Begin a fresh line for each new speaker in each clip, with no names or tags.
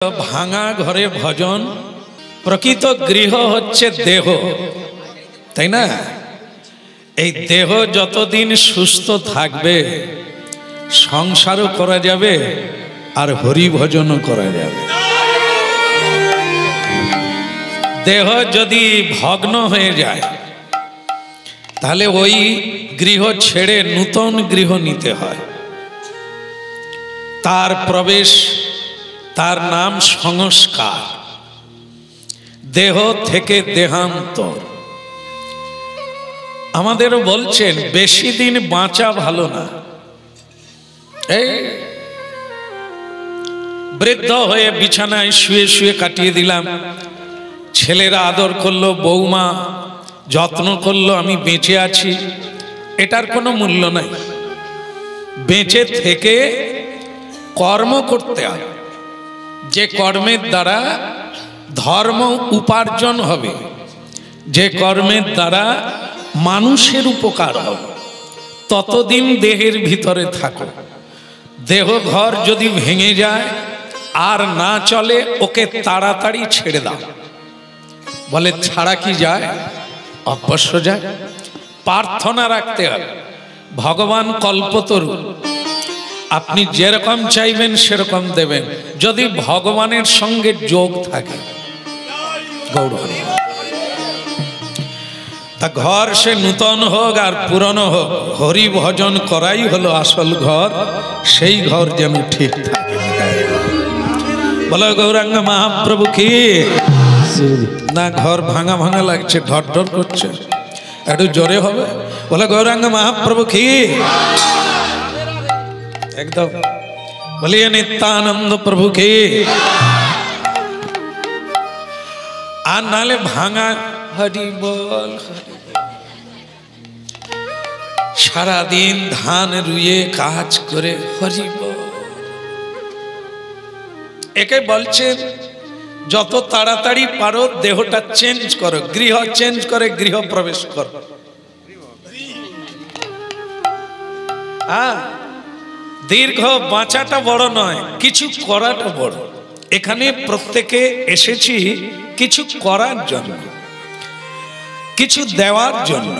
भांगा घरे भजन प्रकृत गृह होच्छे देह ताई ना এই দেহ যতদিন সুস্থ থাকবে সংসারও করা যাবে আর হরি ভজনও করা যাবে। দেহ যদি ভগ্ন হয়ে যায় তাহলে ওই গৃহ ছেড়ে নূতন গৃহ নিতে হয়। তার প্রবেশ তার নাম সংস্কার। দেহ থেকে দেহান্তর। আমাদেরও বলছেন বেশি দিন বাঁচা ভালো না। এই বৃদ্ধ হয়ে বিছানায় শুয়ে শুয়ে কাটিয়ে দিলাম, ছেলেরা আদর করলো, বৌমা যত্ন করলো, আমি বেঁচে আছি, এটার কোনো মূল্য নাই। বেঁচে থেকে কর্ম করতে হয়, যে কর্মের দ্বারা ধর্ম উপার্জন হবে, যে কর্মের দ্বারা মানুষের উপকার হবে, ততদিন দেহের ভিতরে থাকো। দেহ ঘর যদি ভেঙে যায় আর না চলে ওকে তাড়াতাড়ি ছেড়ে দাও। বলে ছাড়া কি যায়? অবশ্য যায়। প্রার্থনা রাখতে হবে, ভগবান কল্পতরু, আপনি যেরকম চাইবেন সেরকম দেবেন, যদি ভগবানের সঙ্গে যোগ থাকে। গৌরব তা ঘর সে নূতন হোক আর পুরনো হোক, হরি ভজন করাই হলো আসল ঘর, সেই ঘর যেন ঠিক থাকে। বলো গৌরাঙ্গ মহাপ্রভু কি না। ঘর ভাঙা ভাঙা লাগছে, ঢর ঢর করছে, একটু জোরে হবে। বলো গৌরাঙ্গ মহাপ্রভু কি একদম বলিয়ে নিত্যানন্দ প্রভু কি। আর নালে ভাঙা হরি বল। সারাদিন ধান রুয়ে কাজ করে হরি বল। একে বলছেন যত তাড়াতাড়ি পারো দেহটা চেঞ্জ করো, গৃহ চেঞ্জ করে গৃহ প্রবেশ করো। দীর্ঘ বাঁচাটা বড় নয়, কিছু করাটা বড়। এখানে প্রত্যেকে এসেছি কিছু করার জন্য, কিছু দেওয়ার জন্য।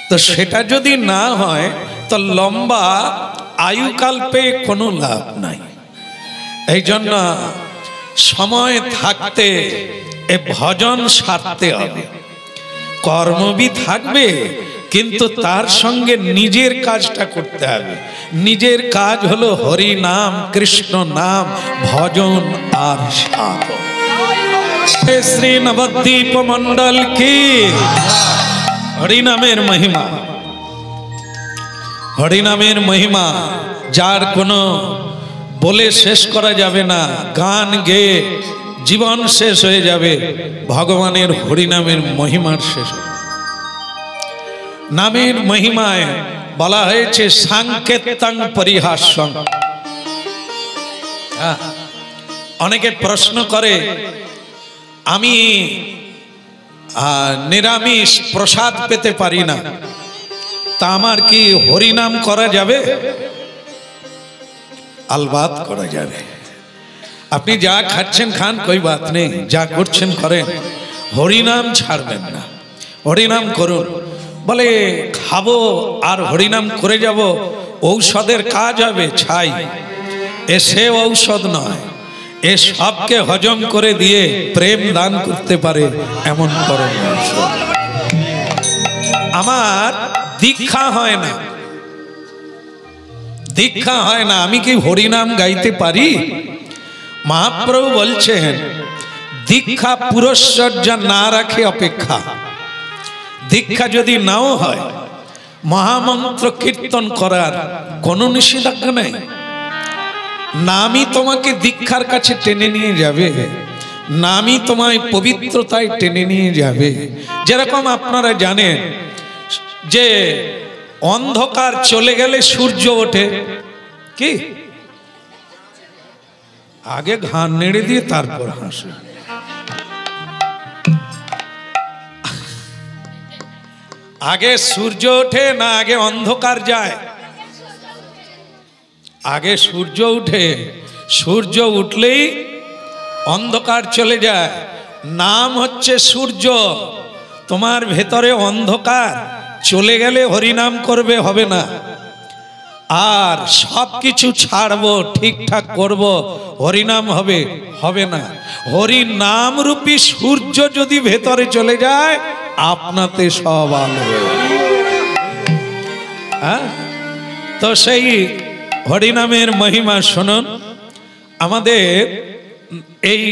তো সেটা যদি না হয় তো লম্বা আয়ুকাল পেয়ে কোনো লাভ নাই। এই জন্য সময় থাকতে এ ভজন সারতে হবে। কর্মবি থাকবে কিন্তু তার সঙ্গে নিজের কাজটা করতে হবে। নিজের কাজ হলো হরি নাম, কৃষ্ণ নাম, ভজন আর সাধন। শ্রী নবদ্বীপ মন্ডল কি হরিনামের মহিমা। হরিনামের মহিমা যার কোনো বলে শেষ করা যাবে না। গান গেয়ে জীবন শেষ হয়ে যাবে, ভগবানের হরিনামের মহিমার শেষ। নামের মহিমায় বলা হয়েছে সাংকেতাং পরিহাসং। অনেকে প্রশ্ন করে আমি নিরামিষ প্রসাদ পেতে পারি না, তা আমার কি হরিনাম করা যাবে? আলবাত করা যাবে। আপনি যা খাচ্ছেন খান, কই বাত নেই, যা করছেন করেন, হরিনাম ছাড়বেন না, হরিনাম করুন। বলে খাবো আর হরিনাম করে যাব, ঔষধের কাজ হবে ছাই। এ সে ঔষধ নয়, এ সবকে হজম করে দিয়ে প্রেম দান করতে পারে এমন পরম ঔষধ। আমার দীক্ষা হয় না, দীক্ষা হয় না, আমি কি হরিনাম গাইতে পারি? মহাপ্রভু বলছেন দীক্ষা পুরস্চর্যা না রাখে অপেক্ষা। দীক্ষা যদি নাও হয়, মহামন্ত্র কীর্তন করার কোনো নিষেধাজ্ঞা নেই। নামই তোমাকে দীক্ষার কাছে টেনে নিয়ে যাবে, নামই তোমায় পবিত্রতায় টেনে নিয়ে যাবে। যেরকম আপনারা জানেন যে অন্ধকার চলে গেলে সূর্য ওঠে, কি আগে ঘাড় নেড়ে দিয়ে তারপর হাসে। আগে সূর্য ওঠে না আগে অন্ধকার যায়? আগে সূর্য উঠে, সূর্য উঠলেই অন্ধকার চলে যায়। নাম হচ্ছে সূর্য। তোমার ভেতরে অন্ধকার চলে গেলে হরিনাম করবে হবে না। আর সব কিছু ছাড়বো, ঠিকঠাক করব, হরিনাম হবে হবে না। হরিনাম রূপী সূর্য যদি ভেতরে চলে যায়, আপনাতে সব আলো। তো সেই হরিনামের মহিমা শুনুন। আমাদের এই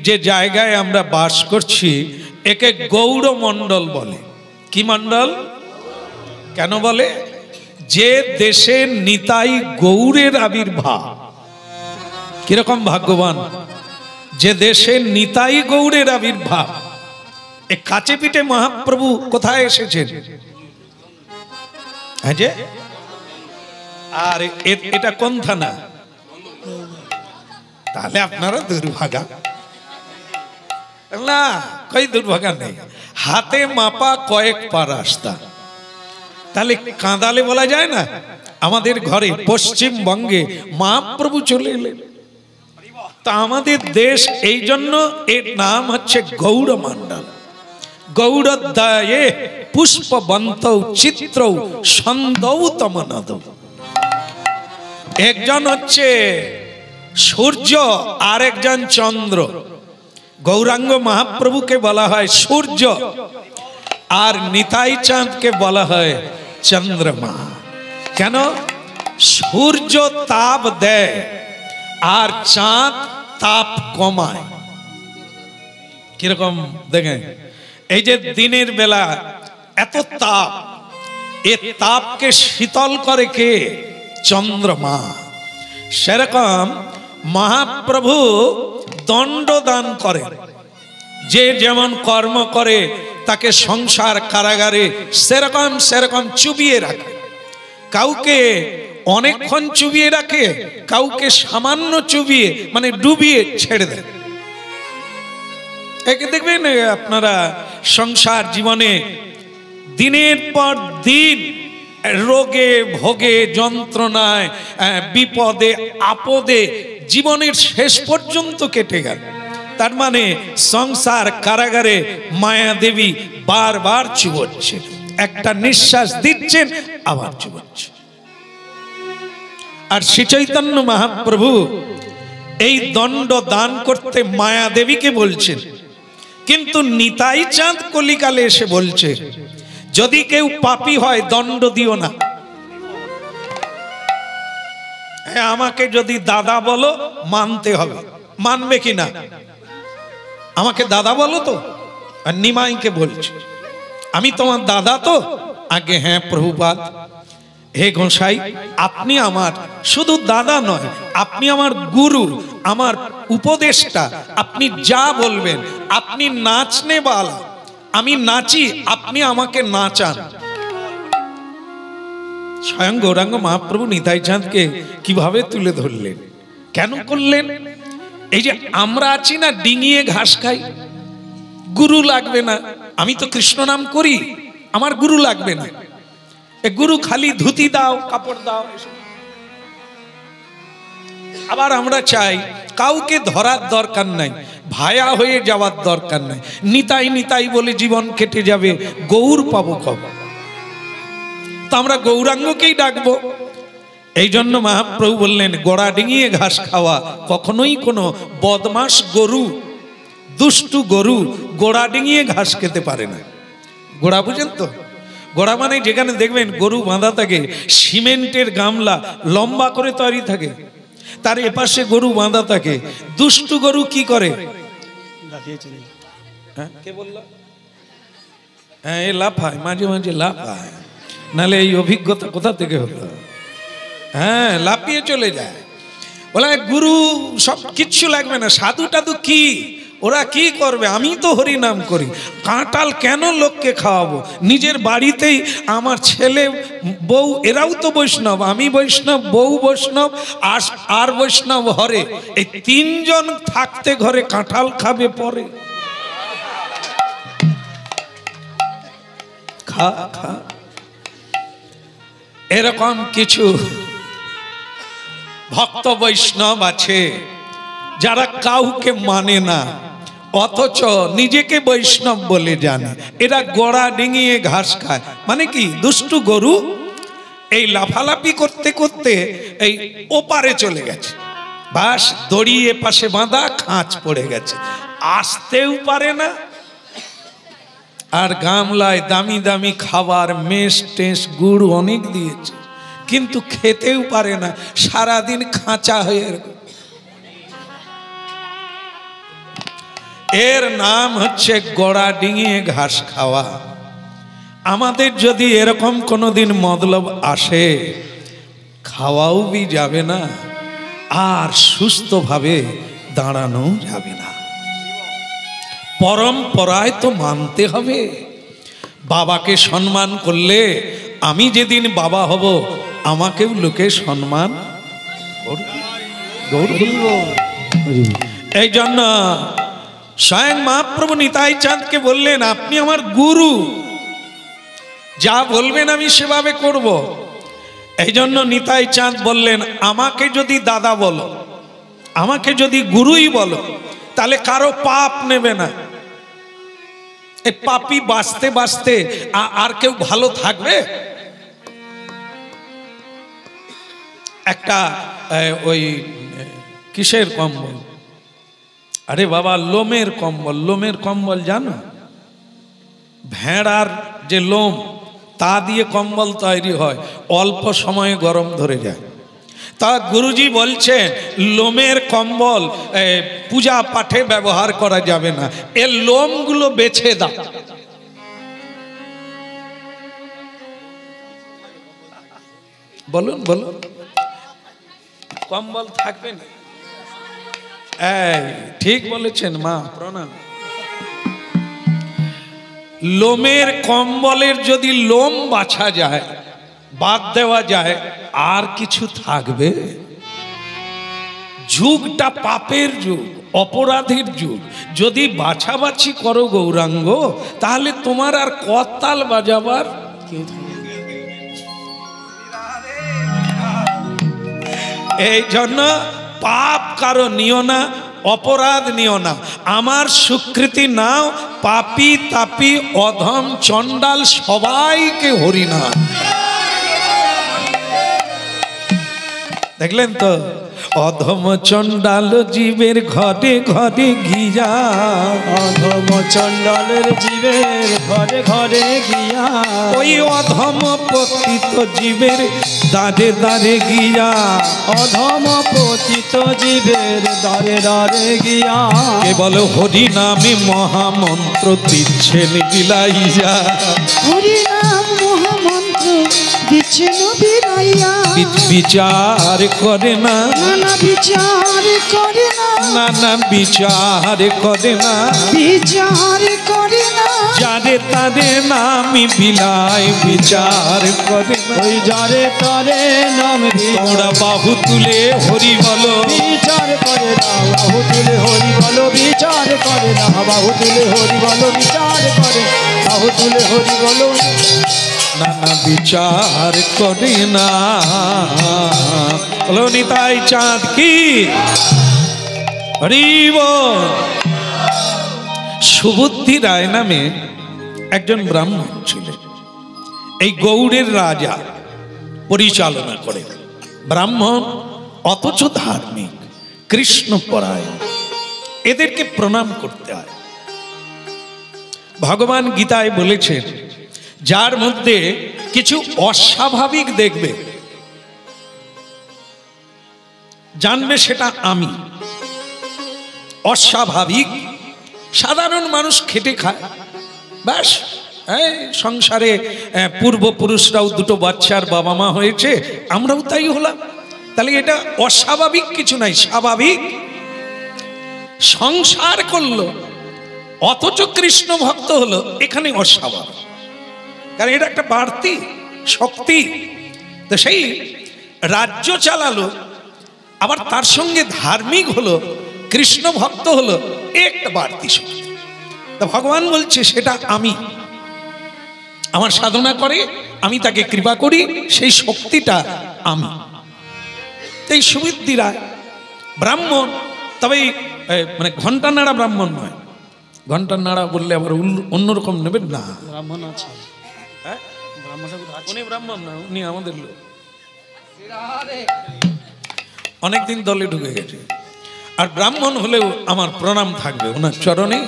যে জায়গায় আমরা বাস করছি, একে গৌড়মণ্ডল বলে। কি মণ্ডল? কেন বলে? যে দেশে নিতাই গৌড়ের আবির্ভাব। কিরকম ভাগ্যবান যে দেশে নিতাই গৌড়ের আবির্ভাব। এ কাছে পিঠে মহাপ্রভু কোথায় এসেছেন? হ্যাঁ যে, আর এটা কোন থানা? তাহলে আপনারা দুর্ভাগা না, কই দুর্ভাগা নেই। হাতে মাপা কয়েক পা রাস্তা। তাহলে কাঁদালে বলা যায় না আমাদের ঘরে পশ্চিমবঙ্গে মহাপ্রভু চলে এলেন। তা আমাদের দেশ এই জন্য এর নাম হচ্ছে গৌড়মণ্ডল। গৌড়োদয়ে পুষ্পবন্ত চিত্র সন্দৌ তমনদ। একজন হচ্ছে সূর্য আর একজন চন্দ্র। গৌরাঙ্গ মহাপ্রভুকে বলা হয় সূর্য, আর নিতাই চাঁদকে বলা হয় চন্দ্রমা। কেন? সূর্য তাপ দেয় আর চাঁদ তাপ কমায়। কিরকম দেখেন, এই যে দিনের বেলা এত তাপ, এ তাপকে শীতল করে কে? চন্দ্রমা। সেরকম মহাপ্রভু দণ্ড দান করে। যে যেমন কর্ম করে তাকে সংসার কারাগারে সেরকম সেরকম চুবিয়ে রাখে। কাউকে অনেকক্ষণ চুবিয়ে রাখে, কাউকে সামান্য চুবিয়ে মানে ডুবিয়ে ছেড়ে দেয়। একে দেখবেন আপনারা সংসার জীবনে দিনের পর দিন রোগে ভোগে যন্ত্রণায় বিপদে আপদে জীবনের শেষ পর্যন্ত কেটে গেল। তার মানে সংসার কারাগারে মায়া দেবী বারবার চুবোচ্ছে। একটা নিঃশ্বাস দিচ্ছেন আবার চুবোচ্ছে। আর শ্রী চৈতন্য মহাপ্রভু এই দণ্ড দান করতে মায়া দেবীকে বলছেন। কিন্তু নিতাই চাঁদ কলিকালে এসে বলছে, যদি কেউ পাপী হয় দণ্ড দিও না। হ্যাঁ, আমাকে যদি দাদা বলো মানতে হবে। মানবে কিনা? আমাকে দাদা বলো তো। আর নিমাইকে বলছে, আমি তোমার দাদা তো? আগে হ্যাঁ প্রভুপাদ। হে গোসাই, আপনি আমার শুধু দাদা নয়, আপনি আমার গুরু, আমার উপদেষ্টা। আপনি যা বলবেন, আপনি নাচনে বালা, আমি নাচি, আপনি আমাকে নাচান। স্বয়ং গৌরাঙ্গ মহাপ্রভু নিতাই চাঁদকে কিভাবে তুলে ধরলেন, কেন করলেন? এই যে আমরা আছি না, ডিঙিয়ে ঘাস খাই, গুরু লাগবে না। আমি তো কৃষ্ণ নাম করি, আমার গুরু লাগবে না। গুরু খালি ধুতি দাও, কাপড় দাও। আবার আমরা চাই কাউকে ধরার দরকার নাই, ভায়া হয়ে যাওয়ার দরকার নাই। নিতাই নিতাই বলে জীবন কেটে যাবে, গৌর পাবো কবে? তো আমরা গৌরাঙ্গকেই ডাকবো। এই জন্য মহাপ্রভু বললেন, গোড়া ডিঙিয়ে ঘাস খাওয়া কখনোই কোনো বদমাস গরু, দুষ্টু গরু গোড়া ডিঙিয়ে ঘাস খেতে পারে না। গোড়া বুঝেন তো? গোড়া মানে যেখানে দেখবেন গরু বাঁধা থাকে, সিমেন্টের গামলা লম্বা করে তৈরি থাকে, তার এপাশে গরু বাঁধা থাকে। দুষ্টু গরু কি করে? কে বলল? হ্যাঁ, এ লাফায়, মাঝে মাঝে লাফায়। নাহলে এই অভিজ্ঞতা কোথা থেকে হলো? হ্যাঁ, লাফিয়ে চলে যায়। বলে গুরু সব কিচ্ছু লাগবে না, সাধু টাধু কি, ওরা কি করবে? আমি তো হরিনাম করি। কাঁঠাল কেন লোককে খাওয়াবো? নিজের বাড়িতেই আমার ছেলে বউ এরাও তো বৈষ্ণব, আমি বৈষ্ণব, বউ বৈষ্ণব, আর বৈষ্ণব হরে। এই তিনজন থাকতে ঘরে কাঁঠাল খাবে পরে? খা খা। এরকম কিছু ভক্ত বৈষ্ণব আছে যারা কাউকে মানে না অথচ নিজেকে বৈষ্ণব বলে জানে, এরা গোড়া ডিঙিয়ে ঘাস খায়। মানে কি, দুষ্টু গরু এই লাফালাফি করতে করতে এই ওপারে চলে গেছে, বাস দড়ি এ পাশে বাঁধা, খাঁচ পড়ে গেছে, আসতেও পারে না। আর গামলায় দামি দামি খাবার, মেষ টেস গুড় অনেক দিয়েছে, কিন্তু খেতেও পারে না, সারাদিন খাঁচা হয়ে। এর নাম হচ্ছে গোড়া ডিঙিয়ে ঘাস খাওয়া। আমাদের যদি এরকম কোনোদিন মতলব আসে, খাওয়াও বি যাবে না আর সুস্থভাবে দাঁড়ানো যাবে না। পরম্পরায় তো মানতে হবে। বাবাকে সম্মান করলে আমি যেদিন বাবা হব আমাকেও লোকে সম্মান করবে। এই জন্য স্বয়ং মহাপ্রভু নিতাই চাঁদকে বললেন, আপনি আমার গুরু, যা বলবেন আমি সেভাবে করব। এই জন্য নিতাই চাঁদ বললেন, আমাকে যদি দাদা বলো, আমাকে যদি গুরুই বলো, তাহলে কারো পাপ নেবে না। এই পাপী বাঁচতে বাঁচতে আর কেউ ভালো থাকবে? একটা ওই কিসের কম্বল, আরে বাবা লোমের কম্বল, লোমের কম্বল জানো? ভেড়ার যে লোম তা দিয়ে কম্বল তৈরি হয়, অল্প সময়ে গরম ধরে যায়। তা গুরুজি বলছেন লোমের কম্বল পূজা পাঠে ব্যবহার করা যাবে না, এর লোমগুলো বেছে দাও। বলুন বলুন, কম্বল থাকবে না? ঠিক বলেছেন মা, প্রণাম। লোমের কম্বলের যদি লোম বাছা যায়, বাদ দেওয়া যায়, আর কিছু থাকবে? যুগটা পাপের যুগ, অপরাধের যুগ। যদি বাছাবাছি করো গৌরাঙ্গ, তাহলে তোমার আর করতাল বাজাবার কেউ থাকবে। এই জন্য পাপ কারো নিও না, অপরাধ নিও না। আমার স্বীকৃতি নাও, পাপী তাপী অধম চণ্ডাল সবাইকে হরিনাম। দেখলেন তো, অধম চণ্ডাল জীবের ঘরে ঘরে গিয়া,
অধম চণ্ডালের জীবের ঘরে ঘরে গিয়া,
ওই অধম পতিত জীবের দ্বারে দ্বারে গিয়া,
অধম পতিত জীবের দ্বারে দ্বারে গিয়া,
কেবল হরি নামে মহামন্ত্র দিচ্ছেন বিলাইয়া,
হরি নাম মহামন্ত্র দিচ্ছেন বিলাইয়া,
বিচার করে না,
নানা বিচার করে না,
নানা বিচার করে না,
বিচার করে না,
যারে তারে নামি বিলাই বিচার করে না।
ওই যারে তারে নাম
তোমরা বাহু তুলে হরি বলো,
বিচার করে না, বাহু তুলে হরি বলো, বিচার করে না, বাহু তুলে হরি বলো, বিচার করে, বাহু তুলে হরি বলো,
নানা বিচার করে না। বলো নিতাই চাঁদ কি হরি বল। সুবুদ্ধি রায় নামে একজন ব্রাহ্মণ ছিলেন, এই গৌড়ের রাজা পরিচালনা করে। ব্রাহ্মণ অথচ ধার্মিক, কৃষ্ণপরায়ণ, এদেরকে প্রণাম করতে হয়। ভগবান গীতায় বলেছেন, যার মধ্যে কিছু অস্বাভাবিক দেখবে, জানবে সেটা আমি। অস্বাভাবিক, সাধারণ মানুষ খেটে খায়, ব্যাস এই সংসারে পূর্বপুরুষরাও দুটো বাচ্চার বাবা মা হয়েছে, আমরাও তাই হলাম, তাহলে এটা অস্বাভাবিক কিছু নাই, স্বাভাবিক। সংসার করলো অথচ কৃষ্ণ ভক্ত হলো, এখানে অস্বাভাবিক, কারণ এটা একটা বাড়তি শক্তি। তো সেই রাজ্য চালালো, আবার তার সঙ্গে ধার্মিক হলো, কৃষ্ণ ভক্ত হলো, একটা বাড়তি শক্তি। তো ভগবান বলছে সেটা আমি, আমার সাধনা করে আমি তাকে কৃপা করি, সেই শক্তিটা আমি। এই সুবুদ্ধি রায় ব্রাহ্মণ তবে মানে ঘন্টা নাড়া ব্রাহ্মণ নয়। ঘন্টা নাড়া বললে আবার অন্যরকম নেবেন না।
ব্রাহ্মণ আছে,
হ্যাঁ উনি ব্রাহ্মণ না, উনি আমাদের লোক, অনেকদিন দলে ঢুকে গেছে। আর ব্রাহ্মণ হলেও আমার প্রণাম থাকবে ওনার চরণে।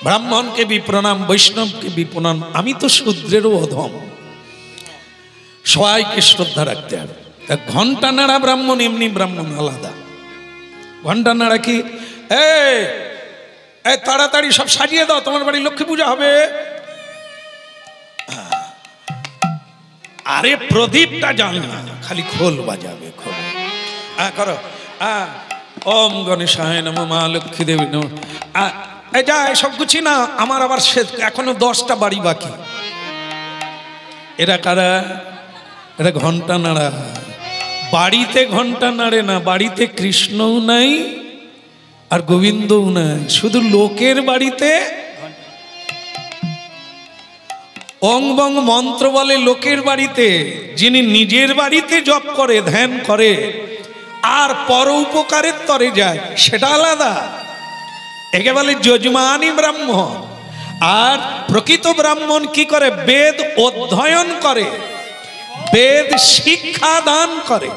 ব্রাহ্মণকে বি প্রণাম, বৈষ্ণবকে বি প্রণাম। আমি তো শূদ্রেরও অধম, সবাইকে শ্রদ্ধা রাখতে হবে। ঘন্টা নাড়া ব্রাহ্মণ এমনি ব্রাহ্মণ আলাদা। ঘন্টা নাড়া কি, এই তাড়াতাড়ি সব সাজিয়ে দাও, তোমার বাড়ি লক্ষ্মী পূজা হবে। আরে প্রদীপটা জ্বাল না, খালি খোল বাজাবে, খোল করো। ওম গণেশায় নমঃ, মা লক্ষ্মী দেবী নমঃ। এই যা সব গুছি না, আমার আবার এখনো 10টা বাড়ি বাকি। এরা কারা? এটা ঘন্টা নাড়া। বাড়িতে ঘন্টা নাড়ে না, বাড়িতে কৃষ্ণও নাই আর গোবিন্দও নাই, শুধু লোকের বাড়িতে অং বং মন্ত্র বলে। লোকের বাড়িতে, যিনি নিজের বাড়িতে জপ করে, ধ্যান করে আর পর উপকারের তরে যায়, সেটা আলাদা। একে বলে যজমানি ব্রাহ্মণ। আর প্রকৃত ব্রাহ্মণ কি করে? বেদ অধ্যয়ন করে, বেদ শিক্ষা দান করে,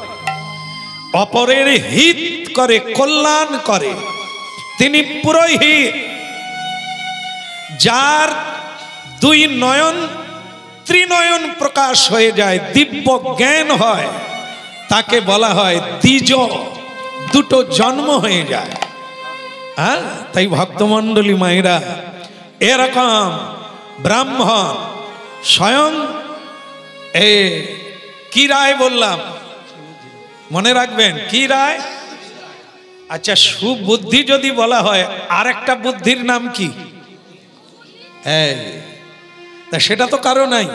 অপরের হিত করে, কল্যাণ করে। তিনি পুরোহিত। যার 2 নয়ন ত্রিনয়ন প্রকাশ হয়ে যায়, দিব্য জ্ঞান হয়, তাকে বলা হয় দ্বিজ। 2টো জন্ম হয়ে যায়। হ্যাঁ, তাই ভক্তমণ্ডলী মায়েরা, এরকম ব্রাহ্মণ স্বয়ং কি রায় বললাম, মনে রাখবেন কি রায়? আচ্ছা, সুবুদ্ধি যদি বলা হয়, আর একটা বুদ্ধির নাম কি? তা সেটা তো কারো নাই,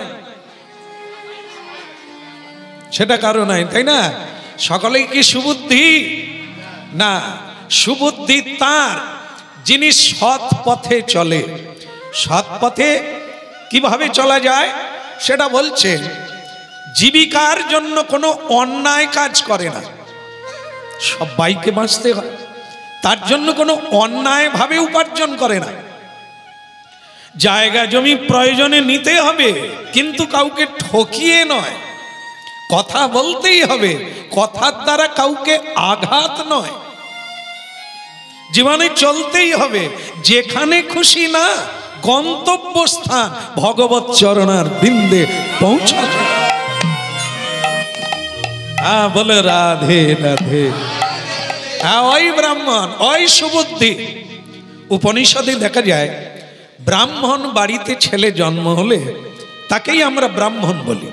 সেটা কারো নাই, তাই না? সকলেই কি সুবুদ্ধি? না, সুবুদ্ধি তার যিনি সৎ পথে চলে। সৎ পথে কিভাবে চলা যায় সেটা বলছে। জীবিকার জন্য কোনো অন্যায় কাজ করে না, সবাইকে বাঁচতে হয়, তার জন্য কোনো অন্যায় ভাবে উপার্জন করে না। জায়গা জমি প্রয়োজনে নিতে হবে, কিন্তু কাউকে ঠকিয়ে নয়। কথা বলতেই হবে, কথার দ্বারা কাউকে আঘাত নয়। জীবনে চলতেই হবে, যেখানে খুশি না, গন্তব্যস্থান ভগবত চরণার বৃন্দে পৌঁছাতে। বলে রাধে রাধে। ওই ব্রাহ্মণ, ওই সুবুদ্ধি। উপনিষদে দেখা যায়, ব্রাহ্মণ বাড়িতে ছেলে জন্ম হলে তাকেই আমরা ব্রাহ্মণ বলি।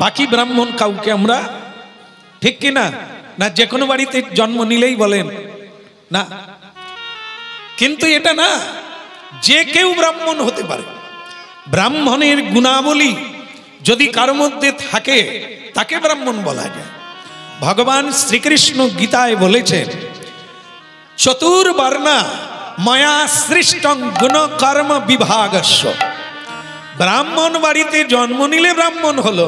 বাকি ব্রাহ্মণ কাউকে আমরা, ঠিক কিনা? না, যে কোনো বাড়িতে জন্ম নিলেই বলেন না। কিন্তু এটা না, যে কেউ ব্রাহ্মণ হতে পারে। ব্রাহ্মণের গুণাবলী যদি কারোর মধ্যে থাকে, তাকে ব্রাহ্মণ বলা যায়। ভগবান শ্রীকৃষ্ণ গীতায় বলেছেন, চতুর্বর্ণা ময়া সৃষ্টং গুণ কর্ম বিভাগস্য। ব্রাহ্মণ বাড়িতে জন্ম নিলে ব্রাহ্মণ হলো,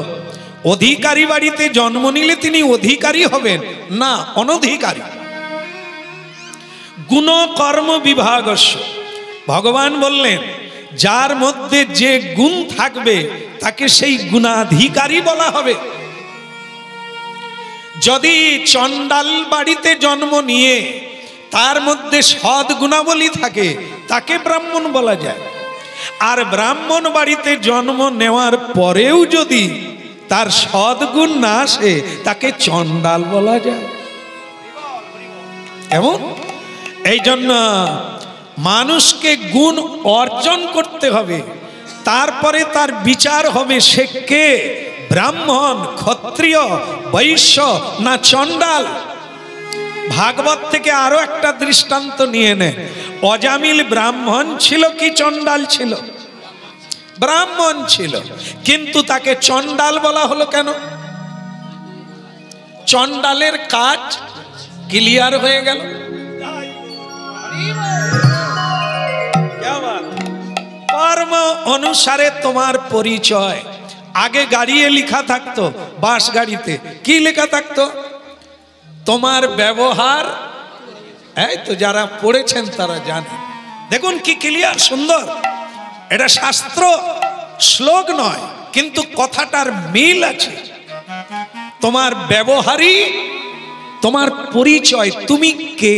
অধিকারী বাড়িতে জন্ম নিলে তিনি অধিকারী হবেন না, অনধিকারী। গুণ কর্ম বিভাগস্য। ভগবান বললেন, যার মধ্যে যে গুণ থাকবে তাকে সেই গুণাধিকারী বলা হবে। যদি চণ্ডাল বাড়িতে জন্ম নিয়ে তার মধ্যে সৎ গুণাবলী থাকে, তাকে ব্রাহ্মণ বলা যায়। আর ব্রাহ্মণ বাড়িতে জন্ম নেওয়ার পরেও যদি তার সদ্গুণ না আসে, তাকে চণ্ডাল বলা যায়। এমন এই জন্য মানুষকে গুণ অর্জন করতে হবে, তারপরে তার বিচার হবে সে কে, ব্রাহ্মণ, ক্ষত্রিয়, বৈশ্য না চণ্ডাল। ভাগবত থেকে আরো একটা দৃষ্টান্ত নিয়ে নে। অজামিল ব্রাহ্মণ ছিল কি চণ্ডাল ছিল? ব্রাহ্মণ ছিল, কিন্তু তাকে চণ্ডাল বলা হলো কেন? চণ্ডালের কাজ ক্লিয়ার হয়ে গেল। কর্ম অনুসারে তোমার পরিচয়। আগে গাড়িতে লেখা থাকতো, বাস গাড়িতে কি লেখা থাকতো? তোমার ব্যবহার এই তো যারা পড়েছেন তারা জানেন। দেখুন কি ক্লিয়ার সুন্দর, এটা শাস্ত্র শ্লোক নয়, কিন্তু কথাটার মিল আছে। তোমার ব্যবহারই তোমার পরিচয়, তুমি কে।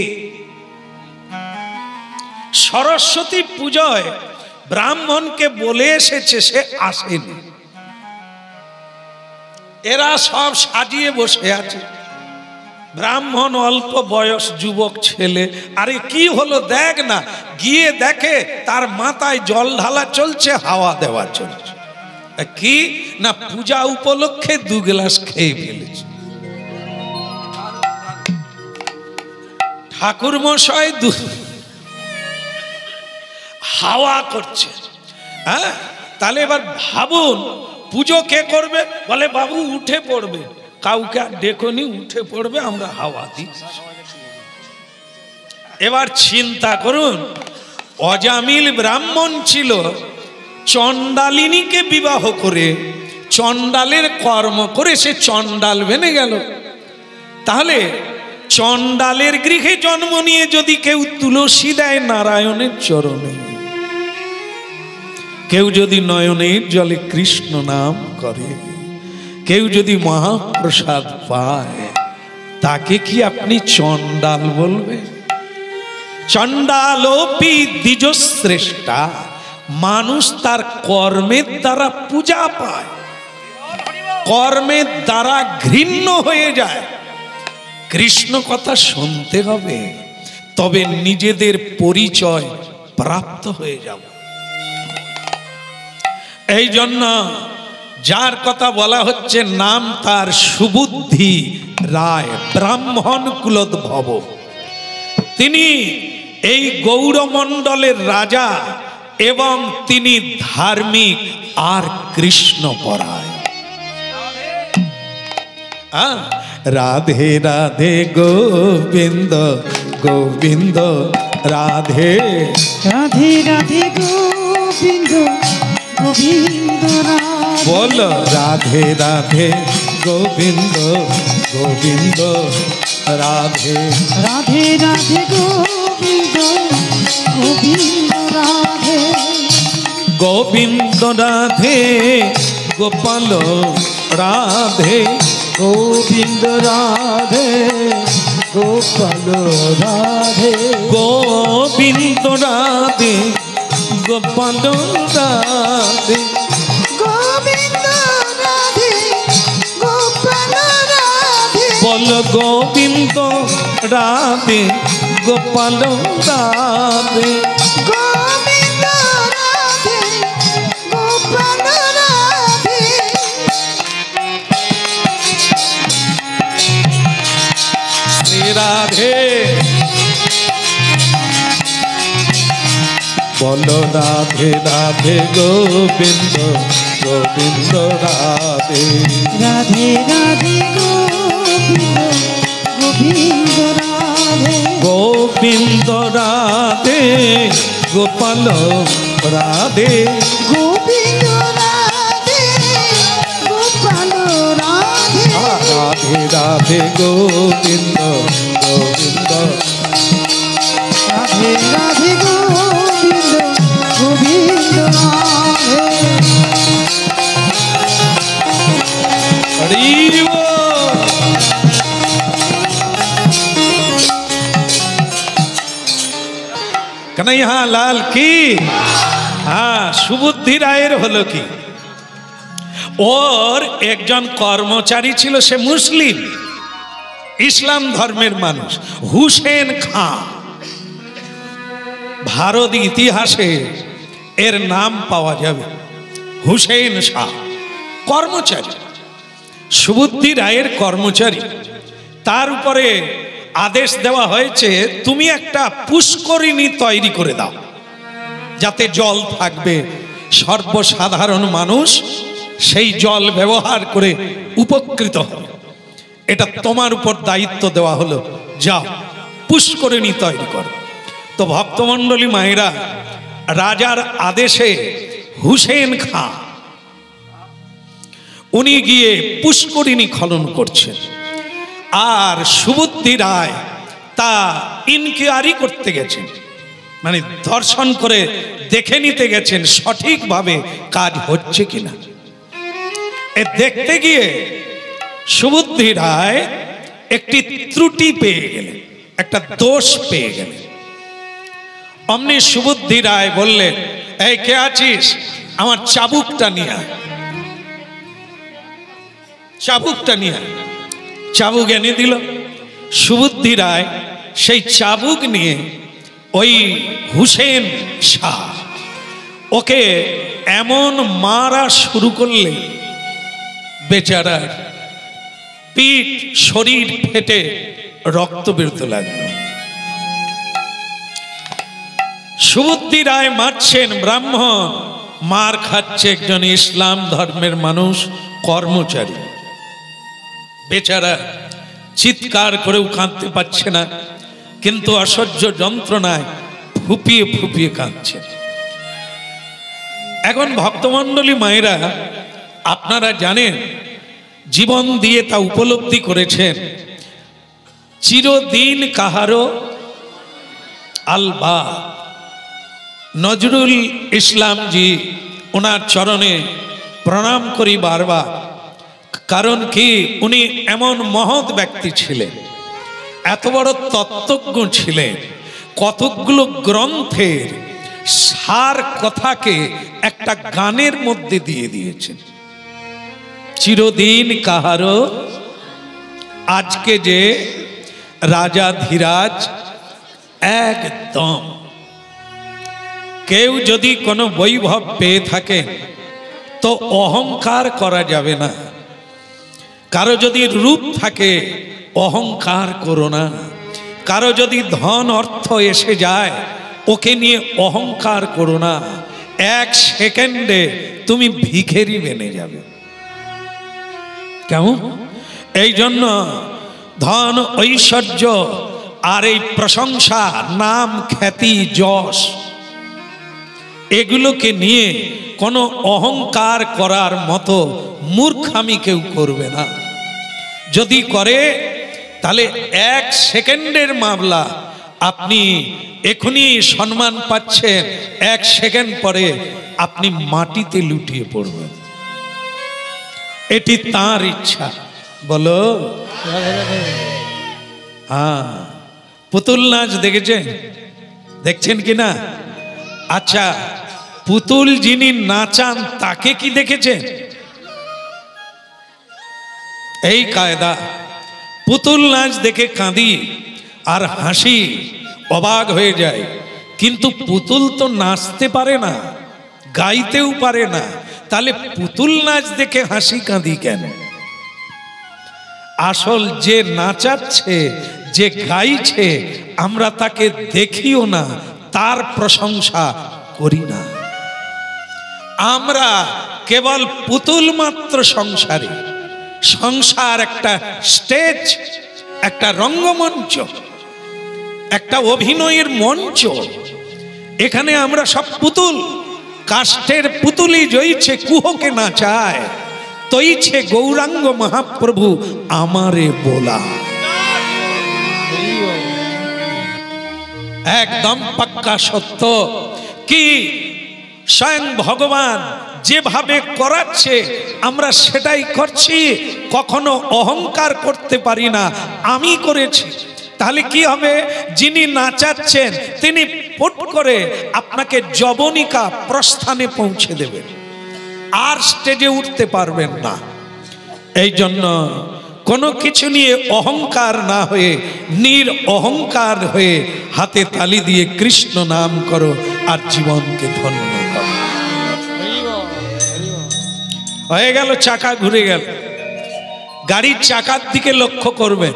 সরস্বতী পূজায় ব্রাহ্মণকে বলে এসেছে, সে আসেনি। এরা সব সাজিয়ে বসে আছে। ব্রাহ্মণ অল্প বয়স যুবক ছেলে, আরে কি হলো দেখ না, গিয়ে দেখে তার মাথায় জল ঢালা চলছে, হাওয়া দেওয়া চলছে। কি না, পূজা উপলক্ষে 2 গ্লাস খেয়ে ফেলেছে। ঠাকুর মশাই হাওয়া করছে। হ্যাঁ, তাহলে এবার ভাবুন পুজো কে করবে? বলে বাবু উঠে পড়বে, কাউকে আর ডেকনি, উঠে পড়বে, আমরা হাওয়া দিই। এবার চিন্তা করুন, অজামিল ব্রাহ্মণ ছিল, চণ্ডালিনীকে বিবাহ করে চণ্ডালের কর্ম করে সে চণ্ডাল বেনে গেল। তাহলে চণ্ডালের গৃহে জন্ম নিয়ে যদি কেউ তুলসী দেয় নারায়ণের চরণে, কেউ যদি নয়নের জলে কৃষ্ণ নাম করে, কেউ যদি মহাপ্রসাদ পায়, তাকে কি আপনি চণ্ডাল বলবেন? চণ্ডালোপি দ্বিজশ্রেষ্ঠা, মানুষ তার কর্মের দ্বারা পূজা পায়, কর্মের দ্বারা ঘৃণ্য হয়ে যায়। কৃষ্ণ কথা শুনতে হবে, তবে নিজেদের পরিচয় প্রাপ্ত হয়ে যাব। এই জন্য যার কথা বলা হচ্ছে নাম তার সুবুদ্ধি রায়, ব্রাহ্মণ কুলোদ্ভব। তিনি এই গৌড়মণ্ডলের রাজা এবং তিনি ধার্মিক আর কৃষ্ণপরায়ণ। রাধে রাধে গোবিন্দ গোবিন্দ রাধে,
রাধে রাধে গোবিন্দ গোবিন্দ রাধে।
বল রাধে রাধে গোবিন্দ গোবিন্দ রাধে,
রাধে রাধে গোবিন্দ গোবিন্দ রাধে।
গোবিন্দ রাধে গোপাল রাধে,
গোবিন্দ রাধে গোপাল রাধে,
গোবিন্দ রাধে গোপাল রাধে,
গোবিন্দ রাধে গোপাল রাধে।
বল গোবিন্দ রাধে গোপাল রাধে,
গোবিন্দ রাধে গোপাল রাধে।
শ্রী রাধে, বল রাধে রাধে গোবিন্দ গোবিন্দ রাধে,
রাধে রাধে গোবিন্দ গোবিন্দ রাধে।
গোবিন্দ রাধে গোপাল রাধে,
গোবিন্দ রাধে গোপাল রাধে।
রাধে রাধে গোবিন্দ গোবিন্দ,
রাধে রাধে গোবিন্দ গোবিন্দ রাধে।
হরি বল। কানাইয়া লাল কি। হ্যাঁ, সুবুদ্ধি রায়ের হলো কি, ওর একজন কর্মচারী ছিল, সে মুসলিম, ইসলাম ধর্মের মানুষ, হুসেন খাঁ। ভারত ইতিহাসে এর নাম পাওয়া যাবে, হুসেন শাহ। কর্মচারী, সুবুদ্ধি রায়ের কর্মচারী। তার উপরে আদেশ দেওয়া হয়েছে, তুমি একটা পুষ্করিণী তৈরি করে দাও, যাতে জল থাকবে, সর্বসাধারণ মানুষ সেই জল ব্যবহার করে উপকৃত হবে। এটা তোমার উপর দায়িত্ব দেওয়া হলো, যাও পুষ্করিণী তৈরি করো। তো ভক্তমণ্ডলী মায়েরা, রাজার আদেশে হুসেন খাঁ উনি গিয়ে পুষ্করিণী খনন করছেন, আর সুবুদ্ধি রায় তা ইনকোয়ারি করতে গেছেন, মানে দর্শন করে দেখে নিতে গেছেন সঠিকভাবে কাজ হচ্ছে কিনা। এ দেখতে গিয়ে সুবুদ্ধি রায় একটি ত্রুটি পেয়ে গেলেন, একটা দোষ পেয়ে গেলেন। অমনি সুবুদ্ধি রায় বললেন, এই কে আছিস, আমার চাবুকটা নিয়ে আয়, চাবুকটা নিয়ে আয়। চাবুক এনে দিল। সুবুদ্ধি রায় সেই চাবুক নিয়ে ওই হুসেন শাহ ওকে এমন মারা শুরু করলে বেচারার পিঠ শরীর ফেটে রক্ত বেরোতে লাগলো। সুবুদ্ধি রায় মারছেন ব্রাহ্মণ, মার খাচ্ছে একজন ইসলাম ধর্মের মানুষ, কর্মচারী। বেচারা চিৎকার করেও কাঁদতে পারছে না, কিন্তু অসহ্য যন্ত্রণায় ফুপিয়ে ফুপিয়ে কাঁদছে। এখন ভক্তমণ্ডলী মায়েরা, আপনারা জানেন, জীবন দিয়ে তা উপলব্ধি করেছেন, চিরদিন কাহারো আলবা। নজরুল ইসলাম জি, ওনার চরণে প্রণাম করি বারবার। কারণ কি, উনি এমন মহৎ ব্যক্তি ছিলেন, এত বড় তত্ত্বজ্ঞ ছিলেন, কতগুলো গ্রন্থের সার কথাকে একটা গানের মধ্যে দিয়ে দিয়েছেন। চিরদিন কাহারো, আজকে যে রাজা ধীরাজ একদম, কেউ যদি কোনো বৈভব পেয়ে থাকে তো অহংকার করা যাবে না। কারো যদি রূপ থাকে অহংকার করো না। কারো যদি ধন অর্থ এসে যায় ওকে নিয়ে অহংকার করো না। এক সেকেন্ডে তুমি ভিখারি বেনে যাবে। কেমন? এই জন্য ধন ঐশ্বর্য আর এই প্রশংসা, নাম, খ্যাতি, যশ, এগুলোকে নিয়ে কোনো অহংকার করার মতো মূর্খামি কেউ করবে না। যদি করে তাহলে এক সেকেন্ডের মামলা, আপনি এখনই সম্মান পাচ্ছেন, এক সেকেন্ড পরে আপনি মাটিতে লুটিয়ে পড়বেন। এটি তার ইচ্ছা। বলো হ্যাঁ। পুতুল নাচ দেখেছেন? দেখছেন কি না? আচ্ছা, পুতুল যিনি নাচান তাকে কি দেখেছেন? এই কায়দা। পুতুল নাচ দেখে কাঁদি আর হাসি, অবাক হয়ে যায়, কিন্তু পুতুল তো নাচতে পারে না, গাইতেও পারে না, তাহলে পুতুল নাচ দেখে হাসি কাঁদি কেন? আসল যে নাচাচ্ছে, যে গাইছে, আমরা তাকে দেখিও না, তার প্রশংসা করি না। আমরা কেবল পুতুল মাত্র সংসারে। সংসার একটা স্টেজ, একটা রঙ্গমঞ্চ, একটা অভিনয়ের মঞ্চ। এখানে আমরা সব পুতুল, কাষ্ঠের পুতুলি জয়ছে কুহকে নাচায়, তৈছে গৌরাঙ্গ মহাপ্রভু আমারে बोला। একদম পাক্কা সত্য কি স্বয়ং ভগবান যেভাবে করাচ্ছে আমরা সেটাই করছি। কখনো অহংকার করতে পারি না, আমি করেছি। তাহলে কি হবে? যিনি নাচাচ্ছেন তিনি পট করে আপনাকে যবনিকা প্রস্থানে পৌঁছে দেবেন, আর স্টেজে উঠতে পারবেন না। এই জন্য কোনো কিছু নিয়ে অহংকার না হয়ে অহংকার হয়ে হাতে তালি দিয়ে কৃষ্ণ নাম করো আর জীবনকে ধন্য করো। হয়ে গেল, চাকা ঘুরে গেল। গাড়ির চাকার দিকে লক্ষ্য করবে।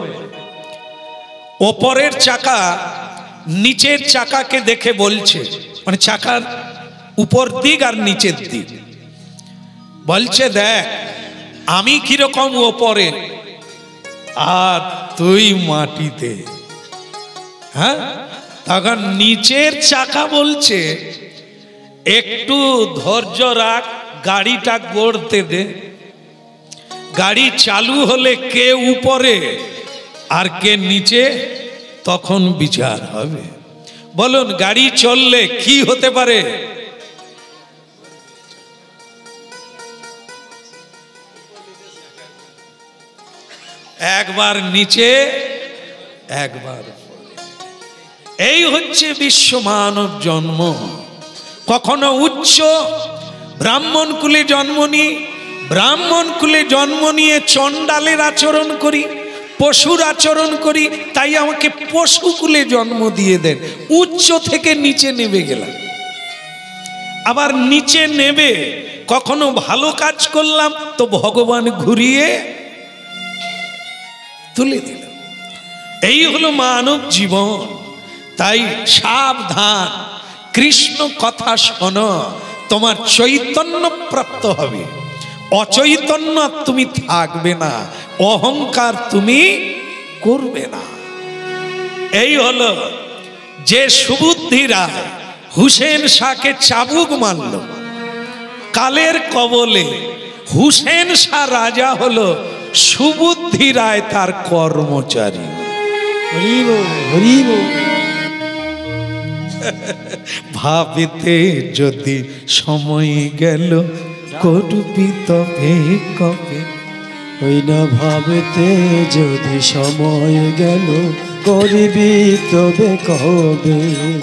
ওপরের চাকা নিচের চাকাকে দেখে বলছে, মানে চাকার উপর দিক আর নিচের দিক বলছে, দেখ আমি কিরকম ওপরে আর তুই মাটিতে। হ্যাঁ, তখন নিচের চাকা বলছে, একটু ধৈর্য রাখ, গাড়িটা গড়তে দে। গাড়ি চালু হলে কে উপরে আর কে নিচে তখন বিচার হবে। বলুন গাড়ি চললে কি হতে পারে? একবার নিচে একবার। এই হচ্ছে বিশ্ব মানব জন্ম। কখনো উচ্চ ব্রাহ্মণ কুলে জন্ম নিয়ে, ব্রাহ্মণ কুলে জন্ম নিয়ে চণ্ডালের আচরণ করি, পশুর আচরণ করি, তাই আমাকে পশু কুলে জন্ম দিয়ে দেন। উচ্চ থেকে নিচে নেমে গেলাম। আবার নিচে নেবে কখনো ভালো কাজ করলাম তো ভগবান ঘুরিয়ে তুলে দিল। এই হলো মানব জীবন। তাই সাবধান, কৃষ্ণ কথা শোনো, তোমার চৈতন্য প্রাপ্ত হবে। অচৈতন্য তুমি থাকবে না, অহংকার তুমি করবে না। এই হলো যে সুবুদ্ধিরা হুসেন শাহকে চাবুক মারল, কালের কবলে হুসেন শাহ রাজা হলো, সুবুদ্ধি রায় তার কর্মচারী। ভাবিতে যদি সময় গেল করবি তবে কবে।
ওই না ভাবিতে যদি সময় গেল করিবি তবে কবে।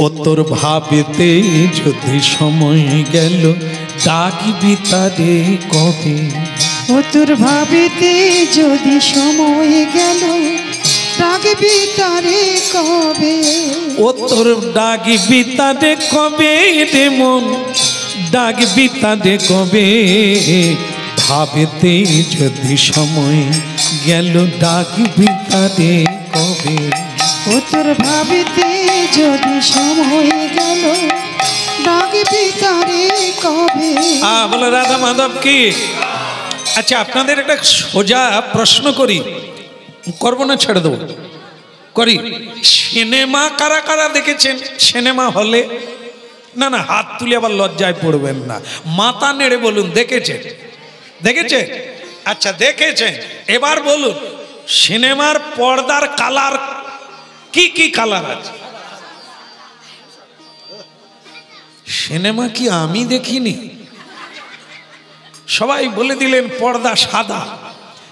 ও তোর ভাবিতে যদি সময় গেল ডাকবি তারে কবে।
ও তোর ভাবিতে যদি সময় গেল ডাকবি তারে কবে।
ও তোর ডাকবি তারে কবে রে মন, ডাকবি তারে কবে। ভাবিতে যদি সময় গেল ডাকবি তারে কবে।
ও তোর ভাবিতে যদি সময় গেল ডাকবি তারে কবে।
বলো রাধা মাধব কি। আচ্ছা আপনাদের একটা সোজা প্রশ্ন করি, করবো না ছেড়ে দেবো? করি। সিনেমা কারা কারা দেখেছেন সিনেমা হলে? না না, হাত তুলে আবার লজ্জায় পড়বেন না, মাথা নেড়ে বলুন দেখেছেন। দেখেছেন? আচ্ছা দেখেছেন। এবার বলুন সিনেমার পর্দার কালার কি কি কালার আছে? সিনেমা কি আমি দেখিনি? সবাই বলে দিলেন পর্দা সাদা।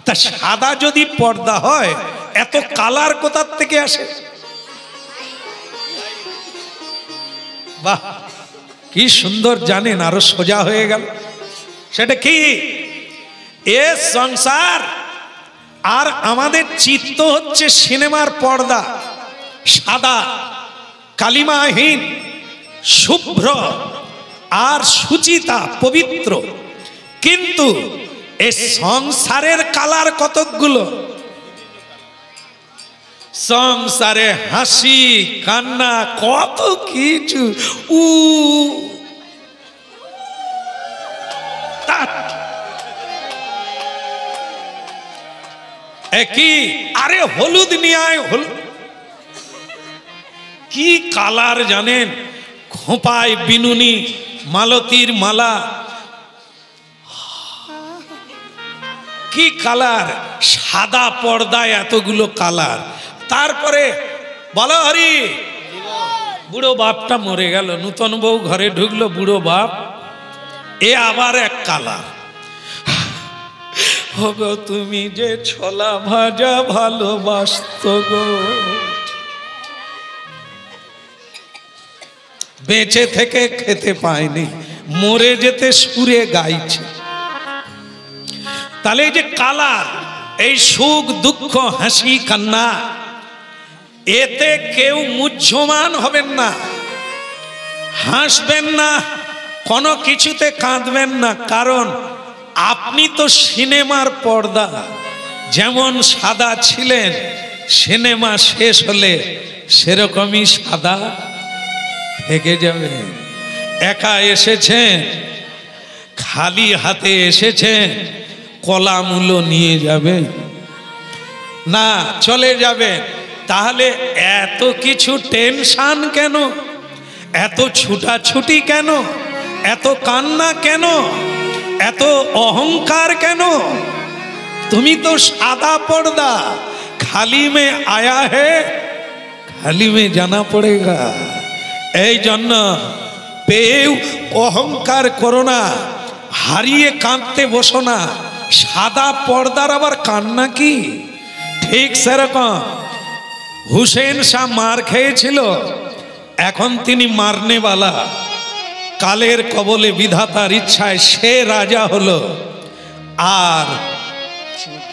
তা সাদা যদি পর্দা হয় এত কালার কোথার থেকে আসে? বাহ, কি সুন্দর জানেন, আরো সোজা হয়ে গেল। সেটা কি? এ সংসার আর আমাদের চিত্ত হচ্ছে সিনেমার পর্দা, সাদা, কালিমাহীন, শুভ্র আর সুচিতা, পবিত্র। কিন্তু এই সংসারের কালার কতকগুলো। সংসারে হাসি কান্না কত কিছু। কি আরে হলুদ নিয়ে আয়, হলুদ কি কালার জানেন? খোঁপায় বিনুনি, মালতীর মালা, কি কালার। সাদা পর্দায় এতগুলো কালার। তারপরে বলো হরি, বুড়ো বাপটা মরে গেল, নূতন বউ ঘরে ঢুকলো, বুড়ো বাপ, এ আবার এক কালার। গো তুমি যে ছোলা ভাজা ভালোবাসত গো, বেঁচে থেকে খেতে পায়নি, মরে যেতে সুরে গাইছে। তাহলে এই যে কালার, এই সুখ দুঃখ হাসি কান্না, এতে কেউ মুহ্যমান হবেন না, হাসবেন না, কোনো কিছুতে কাঁদবেন না। কারণ আপনি তো সিনেমার পর্দা, যেমন সাদা ছিলেন সিনেমা শেষ হলে সেরকমই সাদা থেকে যাবে। একা এসেছেন, খালি হাতে এসেছেন, কলা মূলো নিয়ে যাবে না, চলে যাবে। তাহলে এত কিছু টেনশন কেন? এত ছুটাছুটি কেন? এত কান্না কেন? এত অহংকার কেন? তুমি তো সাদা পর্দা, খালি মে আয়া হে হালিমে জানা পড়েগা। এই জন্য পেয়েও অহংকার করো না, হারিয়ে কাঁদতে বসো না। সাদা পর্দার আবার কান্না কি? ঠিক সেরকম হুসেন শাহ মার খেয়েছিল, এখন তিনি মারনেওয়ালা। কালের কবলে বিধাতার ইচ্ছায় সে রাজা হলো, আর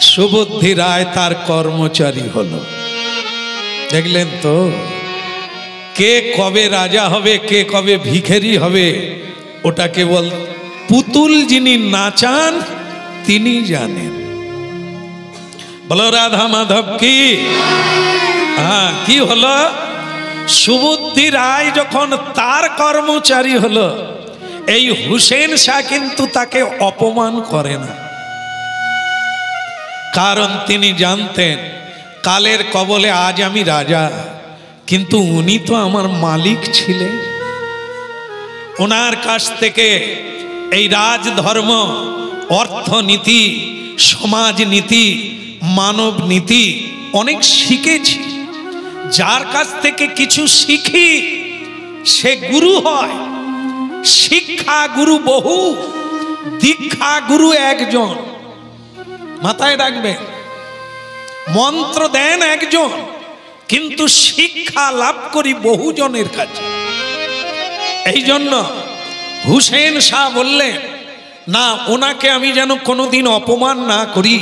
সুবুদ্ধি রায় তার কর্মচারী হলো। দেখলেন তো, কে কবে রাজা হবে, কে কবে ভিখারি হবে, ওটা কেবল পুতুল যিনি নাচান তিনি জানেন। বলো রাধা মাধব কি? হ্যাঁ, কি হলো? সুবুদ্ধি রায় যখন তার কর্মচারী হলো, এই হুসেন শাহ কিন্তু তাকে অপমান করে না। কারণ তিনি জানতেন কালের কবলে আজ আমি রাজা, কিন্তু উনি তো আমার মালিক ছিলেন। ওনার কাছ থেকে এই রাজধর্ম, অর্থনীতি, সমাজনীতি, মানব নীতি অনেক শিখেছি। যার কাছ থেকে কিছু শিখি সে গুরু হয়। শিক্ষা গুরু বহু, দীক্ষা গুরু একজন। মাথায় রাখবেন, মন্ত্র দেন একজন, কিন্তু শিক্ষা লাভ করি বহুজনের কাছে। এই জন্য হুসেন শাহ বললেন, না, ওনাকে আমি যেন কোনোদিন অপমান না করি।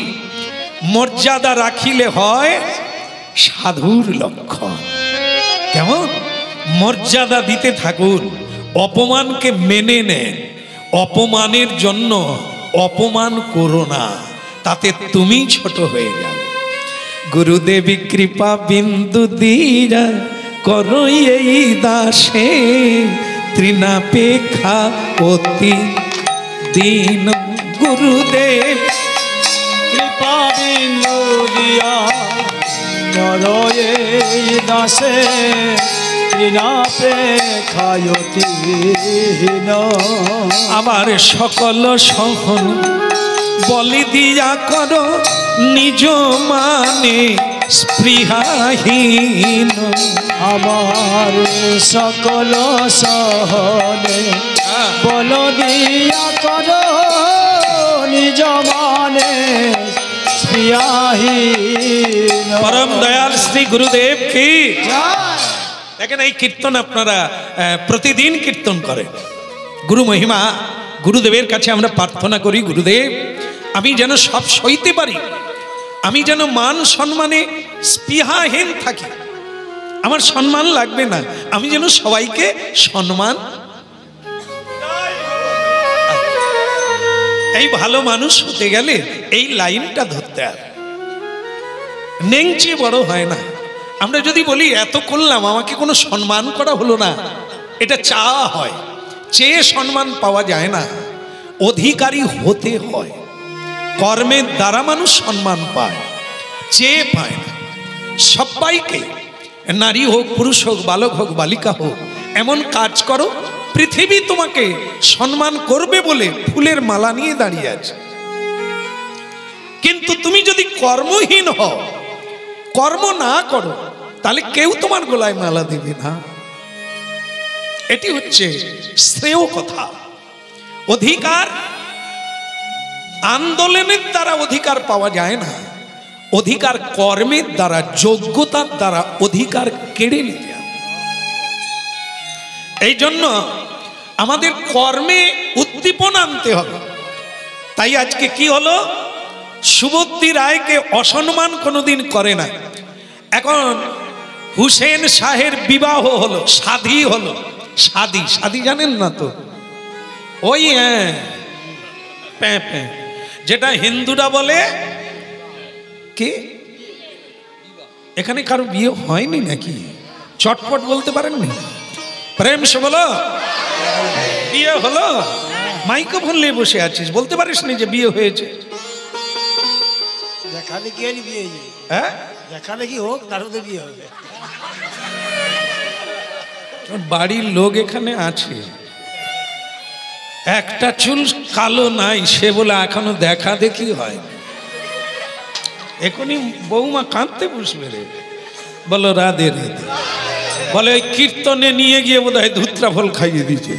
মর্যাদা রাখিলে হয় সাধুর লক্ষণ। কেমন? মর্যাদা দিতে থাকুন, অপমানকে মেনে নেন। অপমানের জন্য অপমান করো না, তাতে তুমি ছোট হয়ে যাবে। গুরুদেবী কৃপা বিন্দু দিয়া করো এই দাসে, তৃণাপেক্ষা অতি দীন। গুরুদেব
কৃপা বিন্দু দিয়া করো এই দাসে, তৃণাপেক্ষায়তিহীন।
আবার সকল সহন বলি দিয়া করো নিজ মানে স্পৃহাহীন।
আমার সকল সহনে বল দিয়া করো নিজ মানে স্পৃহাহীন।
পরম দয়াল শ্রী গুরুদেব কি? দেখেন, এই কীর্তন আপনারা প্রতিদিন কীর্তন করেন। গুরু মহিমা, গুরুদেবের কাছে আমরা প্রার্থনা করি, গুরুদেব আমি যেন সব সইতে পারি, আমি যেন মান সম্মানে স্পৃহাহীন থাকি। আমার সম্মান লাগবে না, আমি যেন সবাইকে সম্মান। এই ভালো মানুষ হতে গেলে এই লাইনটা ধরতে হবে। নেংচে বড় হয় না। আমরা যদি বলি এত করলাম, আমাকে কোনো সম্মান করা হলো না, এটা চাওয়া হয়। চেয়ে সম্মান পাওয়া যায় না, অধিকারী হতে হয়। কর্মের দ্বারা মানুষ সম্মান পায়, চেয়ে পায় না। সবাইকে, নারী হোক, পুরুষ হোক, বালক হোক, বালিকা হোক, এমন কাজ করো পৃথিবী তোমাকে সম্মান করবে বলে ফুলের মালা নিয়ে দাঁড়িয়ে আছে। কিন্তু তুমি যদি কর্মহীন হও, কর্ম না করো, তাহলে কেউ তোমার গলায় মালা দিবে না। এটি হচ্ছে শ্রেয় কথা। অধিকার আন্দোলনের দ্বারা অধিকার পাওয়া যায় না, অধিকার কর্মের দ্বারা, যোগ্যতার দ্বারা অধিকার কেড়ে নিতে হবে। এই জন্য আমাদের কর্মে উদ্দীপনা আনতে হবে। তাই আজকে কি হলো? সুবুদ্ধি রায়কে অসম্মান কোনোদিন করে না। এখন হুসেন শাহের বিবাহ হলো, শাদী হলো। শাদী, শাদী জানেন না তো? ওই যেটা হিন্দুরা বলে কি, এখানে কারো বিয়ে হয়নি নাকি? চটপট বলতে পারেননি? প্রেম সে বলো, বিয়ে হলো। মাইক্রোফোন নিয়ে বসে আছিস, বলতে পারিস না যে বিয়ে হয়েছে?
দেখালে কি আর বিয়ে?
হ্যাঁ,
দেখালে কি হোক, তার মধ্যে বিয়ে হবে।
বাড়ির লোক এখানে আছে, একটা চুল কালো নাই, সে বলে এখনো দেখা দেখি হয়। এখনই বৌমা কাঁদতে বসবে রে। বলো রাধে রাধে। বলে ওই কীর্তনে নিয়ে গিয়ে বোধ হয় ধুত্রা ফল খাইয়ে দিয়েছে।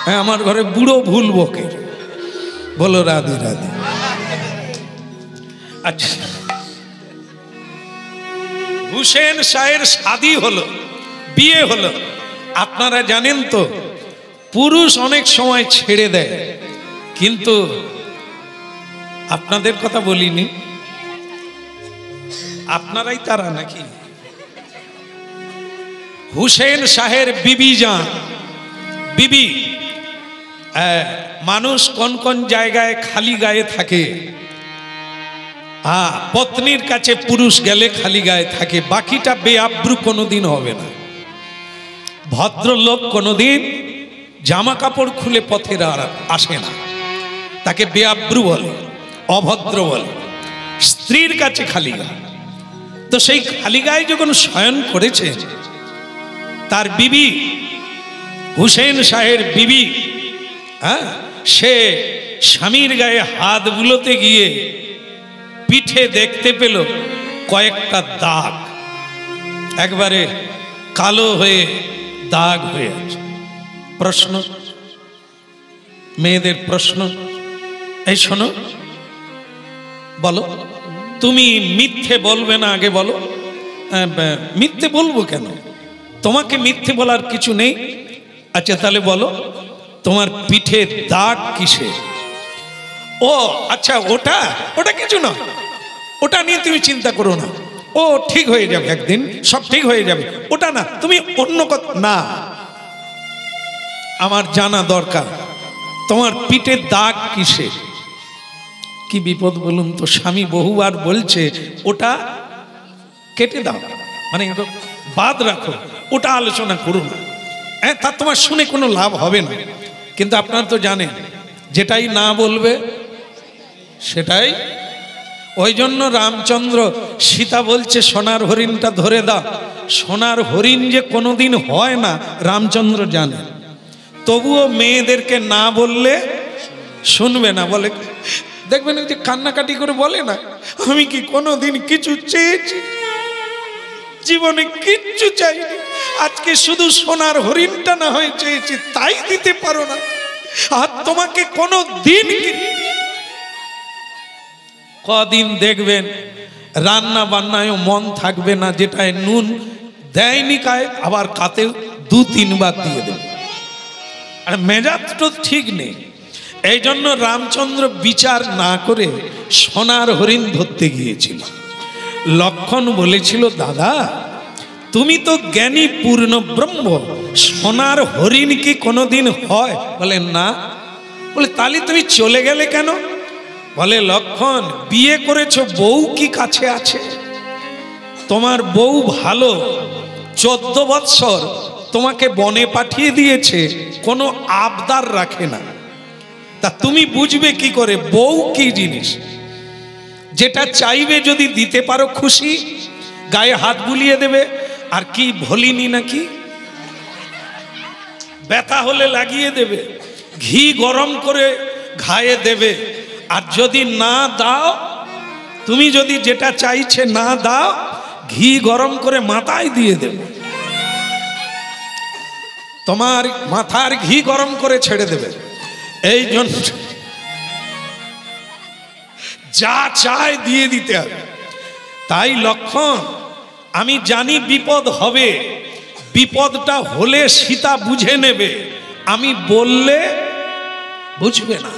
হ্যাঁ, আমার ঘরে বুড়ো ভুল বকে। বলো রাধে রাধে। আচ্ছা, হুসেন শাহের শাদী হলো, বিয়ে হলো। আপনারা জানেন তো পুরুষ অনেক সময় ছেড়ে দেয়, কিন্তু আপনাদের কথা বলিনি, আপনারাই তারা নাকি? হুসেন শাহের বিবি যান, বিবি, মানুষ কোন কোন জায়গায় খালি গায়ে থাকে, পত্নীর কাছে পুরুষ গেলে খালি গায়ে থাকে, বাকিটা বেআব্রু কোনোদিন হবে না। ভদ্রলোক কোনোদিন জামা কাপড় খুলে পথের আর আসে না, তাকে বেআব্রু বলে, অভদ্র বলে। স্ত্রীর কাছে খালি গায়ে। তো সেই খালি গায়ে যখন শয়ন করেছে, তার বিবি, হুসেন শাহের বিবি, সে স্বামীর গায়ে হাত বুলোতে গিয়ে পিঠে দেখতে পেল কয়েকটা দাগ, একবারে কালো হয়ে দাগ হয়ে আছে। প্রশ্ন, মেয়েদের প্রশ্ন, এই শোনো, বলো তুমি মিথ্যে বলবে না, আগে বলো। মিথ্যে বলবো কেন? তোমাকে মিথ্যে বলার কিছু নেই। আচ্ছা তাহলে বলো, তোমার পিঠে দাগ কিসে? ও আচ্ছা, ওটা ওটা কিছু না, ওটা নিয়ে তুমি চিন্তা করো না, ও ঠিক হয়ে যাবে, একদিন সব ঠিক হয়ে যাবে। ওটা না, তুমি অন্য কথা না, আমার জানা দরকার তোমার পিঠে দাগ কিসে। কি বিপদ বলুন তো, স্বামী বহুবার বলছে ওটা কেটে দাও, মানে বাদ রাখো, ওটা আলোচনা করো না, তা তোমার শুনে কোনো লাভ হবে না। কিন্তু আপনারা তো জানেন, যেটাই না বলবে সেটাই। ওই জন্য রামচন্দ্র, সীতা বলছে সোনার হরিণটা ধরে দাও। সোনার হরিণ যে কোনোদিন হয় না রামচন্দ্র জানে, তবুও মেয়েদেরকে না বললে শুনবে না। বলে, দেখবেন যে কান্নাকাটি করে বলে না, আমি কি কোনোদিন কিছু চেয়েছি? জীবনে কিচ্ছু চাইনি, আজকে শুধু সোনার হরিণটা না হয়ে চেয়েছি, তাই দিতে পারো না। আর তোমাকে কোনো দিন, কদিন দেখবেন রান্না বান্নায় মন থাকবে না, যেটায় নুন দেয়নি কায় আবার কাতেও 2-3 বার দিয়ে দেবে, আর মেজাজ তো ঠিক নেই। এই জন্য রামচন্দ্র বিচার না করে সোনার হরিণ ধরতে গিয়েছিল। লক্ষণ বলেছিল, দাদা তুমি তো জ্ঞানী পূর্ণ ব্রহ্ম, সোনার হরিণ কি কোনোদিন হয়? বলে না। বলে তাহলে তুমি চলে গেলে কেন? বলে লক্ষণ, বিয়ে করেছো, বউ কি কাছে আছে? তোমার বউ ভালো, 14 বৎসর তোমাকে বনে পাঠিয়ে দিয়েছে, কোনো আবদার রাখে না। তা তুমি বুঝবে কি করে বউ কি জিনিস? যেটা চাইবে যদি দিতে পারো খুশি, গায়ে হাত বুলিয়ে দেবে। আর কি ভলিনি নাকি, ব্যথা হলে লাগিয়ে দেবে, ঘি গরম করে ঘায়ে দেবে। আর যদি না দাও, তুমি যদি যেটা চাইছে না দাও, ঘি গরম করে মাথায় দিয়ে দেবে, তোমার মাথার ঘি গরম করে ছেড়ে দেবে। এই জন্য যা চায় দিয়ে দিতে হবে। তাই লক্ষণ, আমি জানি বিপদ হবে, বিপদটা হলে সীতা বুঝে নেবে, আমি বললে বুঝবে না।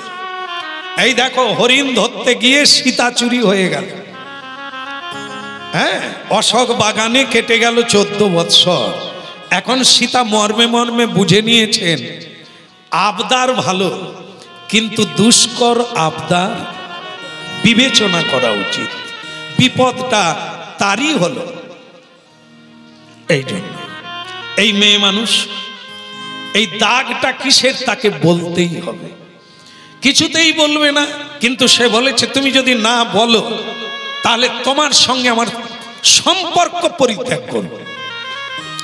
এই দেখো, হরিণ ধরতে গিয়ে সীতা চুরি হয়ে গেল। হ্যাঁ, অশোক বাগানে কেটে গেল 14 বৎসর। এখন সীতা মর্মে মর্মে বুঝে নিয়েছেন, আবদার ভালো, কিন্তু দুষ্কর আবদার বিবেচনা করা উচিত। বিপদটা তারই হলো। এই জন্য এই মেয়ে মানুষ, এই দাগটা কিসের তাকে বলতেই হবে। কিছুতেই বলবে না, কিন্তু সে বলেছে তুমি যদি না বলো তাহলে তোমার সঙ্গে আমার সম্পর্ক পরিত্যাগ করব।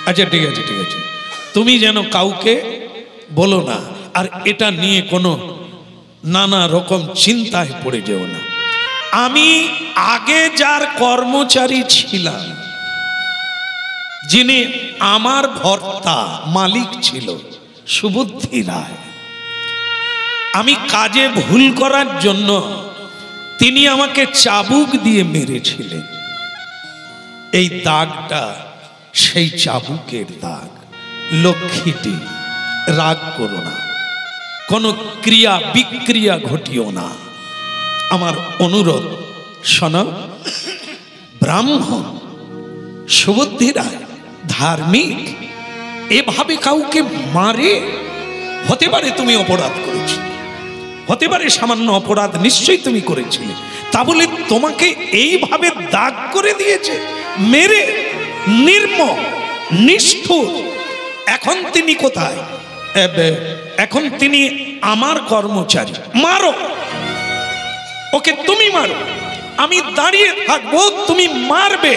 আচ্ছা ঠিক আছে, ঠিক আছে, তুমি যেন কাউকে বলো না, আর এটা নিয়ে কোনো নানা রকম চিন্তায় পড়ে যেও না। আমি আগে যার কর্মচারী ছিলাম যিনি আমার ভর্তা মালিক ছিল সুবুদ্ধি রায়। আমি কাজে ভুল করার জন্য তিনি আমাকে চাবুক দিয়ে মেরেছিলেন। এই দাগটা সেই চাবুকের দাগ। লক্ষ্মীটি, রাগ করো না, কোনো ক্রিয়া বিক্রিয়া ঘটিও না। আমার অনুরোধ শোনো। ব্রাহ্মণ সুবুদ্ধি রায় ধার্মিক, এভাবে কাউকে মারে? হতে পারে তুমি অপরাধ করেছিলে, হতে পারে সামান্য অপরাধ নিশ্চয়ই তুমি করেছিলে, তা বলে তোমাকে এইভাবে দাগ করে দিয়েছে, মেরে, নির্মম, নিষ্ঠুর। এখন তিনি কোথায়? এখন তিনি আমার কর্মচারী। মারো ওকে, তুমি মারো, আমি দাঁড়িয়ে থাকবো, তুমি মারবে,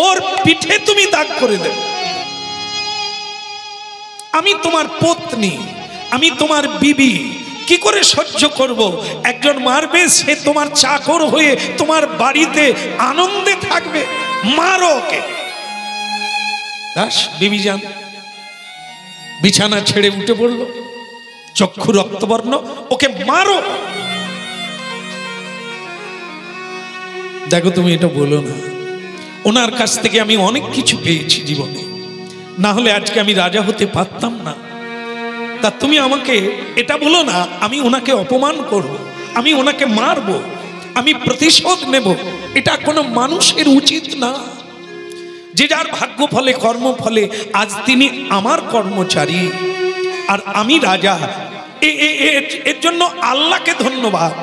ওর পিঠে তুমি দাগ করে দেবে। আমি তোমার পত্নী, আমি তোমার বিবি, কি করে সহ্য করব? একজন মারবে, সে তোমার চাকর হয়ে তোমার বাড়িতে আনন্দে থাকবে। মারো ওকে। দাস বিবি যান বিছানা ছেড়ে উঠে পড়ল, চক্ষু রক্তবর্ণ। ওকে মারো। দেখো তুমি এটা বলো না, ওনার কাছ থেকে আমি অনেক কিছু পেয়েছি জীবনে, না হলে আজকে আমি রাজা হতে পারতাম না। তা তুমি আমাকে এটা বলো না আমি ওনাকে অপমান করব, আমি ওনাকে মারব, আমি প্রতিশোধ নেব। এটা কোনো মানুষের উচিত না। যে যার ভাগ্য ফলে, কর্ম ফলে আজ তিনি আমার কর্মচারী আর আমি রাজা। এর জন্য আল্লাহকে ধন্যবাদ,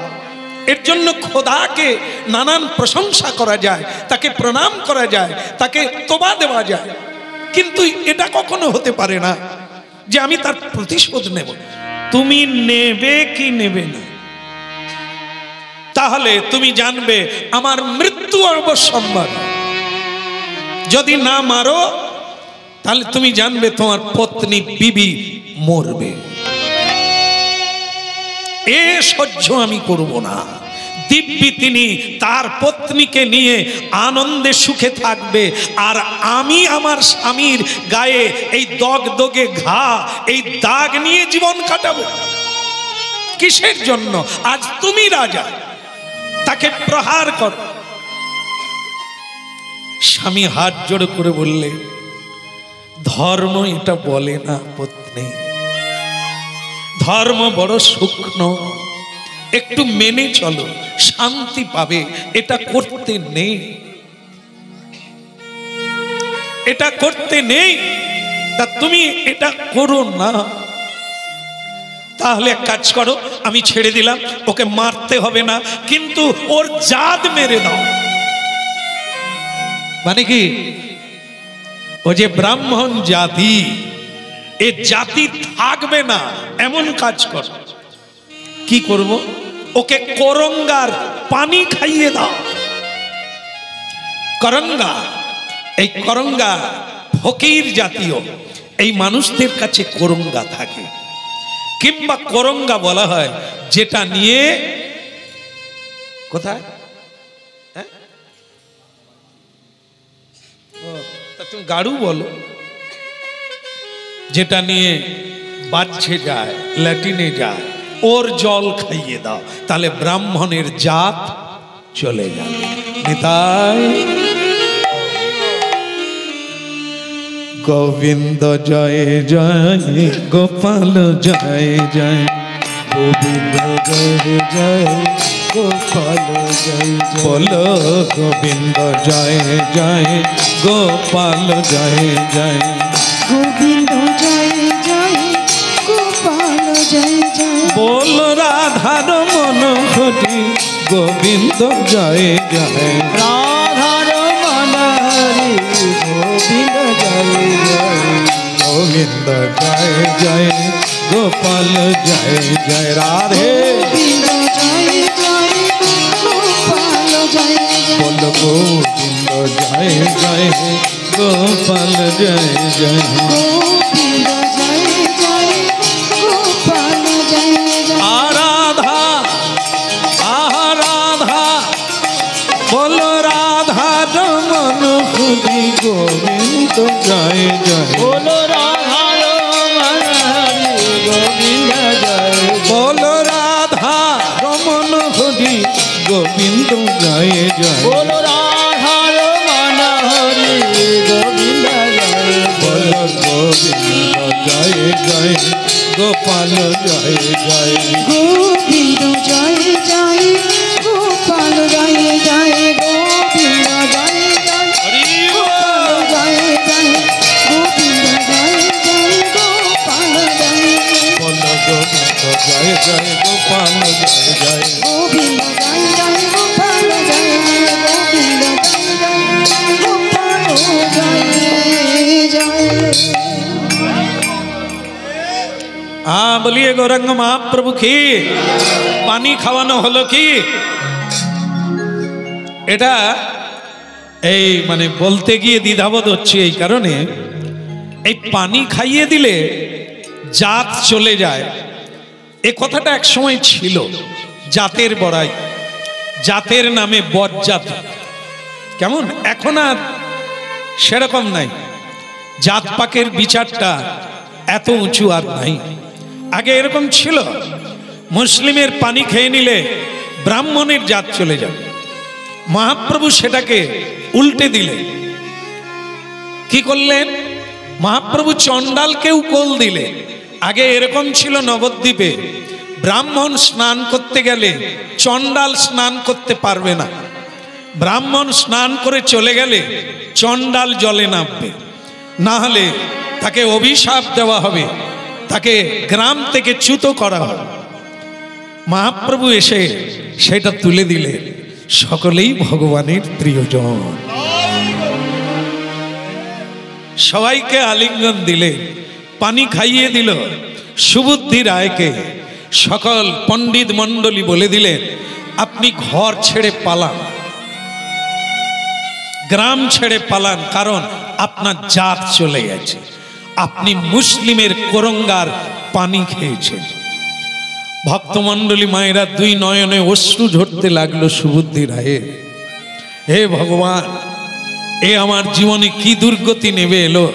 এর জন্য খোদাকে নানান প্রশংসা করা যায়, তাকে প্রণাম করা যায়, তাকে তোবা দেওয়া যায়। কিন্তু এটা কখনো হতে পারে না যে আমি তার প্রতিশোধ নেব। তুমি নেবে কি নেবে না, তাহলে তুমি জানবে আমার মৃত্যু অবশ্যম্ভাবী। যদি না মারো তাহলে তুমি জানবে তোমার পত্নী বিবি মরবে। এ সহ্য আমি করব না। দিব্যি তিনি তার পত্নীকে নিয়ে আনন্দে সুখে থাকবে, আর আমি আমার স্বামীর গায়ে এই দগদগে ঘা, এই দাগ নিয়ে জীবন কাটাবো। কিসের জন্য? আজ তুমি রাজা, তাকে প্রহার কর। স্বামী হাত জোড় করে বললে, ধর্ম এটা বলে না পত্নী, ধর্ম বড় সূক্ষ্ম, একটু মেনে চলো, শান্তি পাবে। এটা করতে নেই, এটা করতে নেই, তা তুমি এটা করো না। তাহলে এক কাজ করো, আমি ছেড়ে দিলাম, ওকে মারতে হবে না, কিন্তু ওর জাত মেরে দাও। মানে কি? ও যে ব্রাহ্মণ জাতি, এ জাতি থাকবে না, এমন কাজ কর। কি করব? ওকে করঙ্গার পানি খাইয়ে দাও। করঙ্গা, এই করঙ্গা ফকির জাতীয় এই মানুষদের কাছে করঙ্গা থাকে, কিংবা করঙ্গা বলা হয় যেটা নিয়ে কোথায় তুমি গাড়ু বলো, যেটা নিয়ে বাচ্চে যায়, ল্যাটিনে যায়, ওর জল খাইয়ে দাও, তাহলে ব্রাহ্মণের জাত চলে যাবে। নিতাই গোবিন্দ জয় জয়, গোপাল জয় জয়,
গোবিন্দ জয় জয়, গোপাল জয় জয়।
বলো গোবিন্দ জয় জয়, গোপাল জয় জয়।
গোবিন্দ জয় জয়, গোপাল জয় জয়।
বলো রাধার মন হরি, গোবিন্দ জয় জয়।
রাধার মন হরি, গোবিন্দ জয় জয়।
গোবিন্দ জয় জয়, গোপাল জয় জয়। রাধে
গোবিন্দ জয় জয়, গোপাল জয় জয়।
বল গোবিন্দ জয় জয়, গোপাল জয় জয়।
গোবিন্দ জয় জয়, গোপাল জয় জয়।
আরাধা আরাধা, বল রাধা রমন হরি, গোবিন্দ গোবিন্দ জয় জয়
বলো রাধা রমণ হরি গোবিন্দ জয়
বলো রাধা রমন হরি গোবিন্দ জয় জয়
বলো রাধা রমণ হরি গোবিন্দ জয়
বলো গোবিন্দ জয় জয় গোপাল জয় জয়
গোবিন্দ জয় জয় গোপাল জয় জয় গোবিন্দ জয় জয় গোপাল জয় জয় গোবিন্দ জয় জয় গোপাল জয় জয়
বলো গোবিন্দ জয় জয় গোপাল জয় জয়
গোবিন্দ জয় জয় গোপাল জয় গোবিন্দ জয় জয় গোপাল জয় জয়
বলিয়ে গৌরাঙ্গ মহাপ্রভু কি পানি খাওয়ানো হলো কি এটা এই মানে বলতে গিয়ে দ্বিধাবোধ হচ্ছে এই কারণে এই পানি খাইয়ে দিলে জাত চলে যায় এ কথাটা এক সময় ছিল জাতের বড়াই জাতের নামে বজ্জাত কেমন এখন আর সেরকম নাই জাত পাকের বিচারটা এত উঁচু আর নাই আগে এরকম ছিল মুসলিমের পানি খেয়ে নিলে ব্রাহ্মণের জাত চলে যাবে মহাপ্রভু সেটাকে উল্টে দিলেন কি করলেন মহাপ্রভু চণ্ডালকেও কোল দিলেন আগে এরকম ছিল নবদ্বীপে ব্রাহ্মণ স্নান করতে গেলে চণ্ডাল স্নান করতে পারবে না ব্রাহ্মণ স্নান করে চলে গেলে চণ্ডাল জলে নামবে না হলে তাকে অভিশাপ দেওয়া হবে তাকে গ্রাম থেকে চ্যুত করা হবে মহাপ্রভু এসে সেটা তুলে দিলে সকলেই ভগবানের প্রিয়জন সবাইকে আলিঙ্গন দিলে পানি খাইয়ে দিল সুবুদ্ধি রায়কে সকল পণ্ডিত মণ্ডলী বলে দিলেন আপনি ঘর ছেড়ে পালান গ্রাম ছেড়ে পালান কারণ আপনার জাত চলে গেছে আপনি মুসলিমের কোরঙ্গার পানি খেয়েছেন ভক্তমণ্ডলী মায়েরা দুই নয়নে অশ্রু ঝরতে লাগলো সুবুদ্ধি রায়ের হে ভগবান এ আমার জীবনে কি দুর্গতি নেমে এলো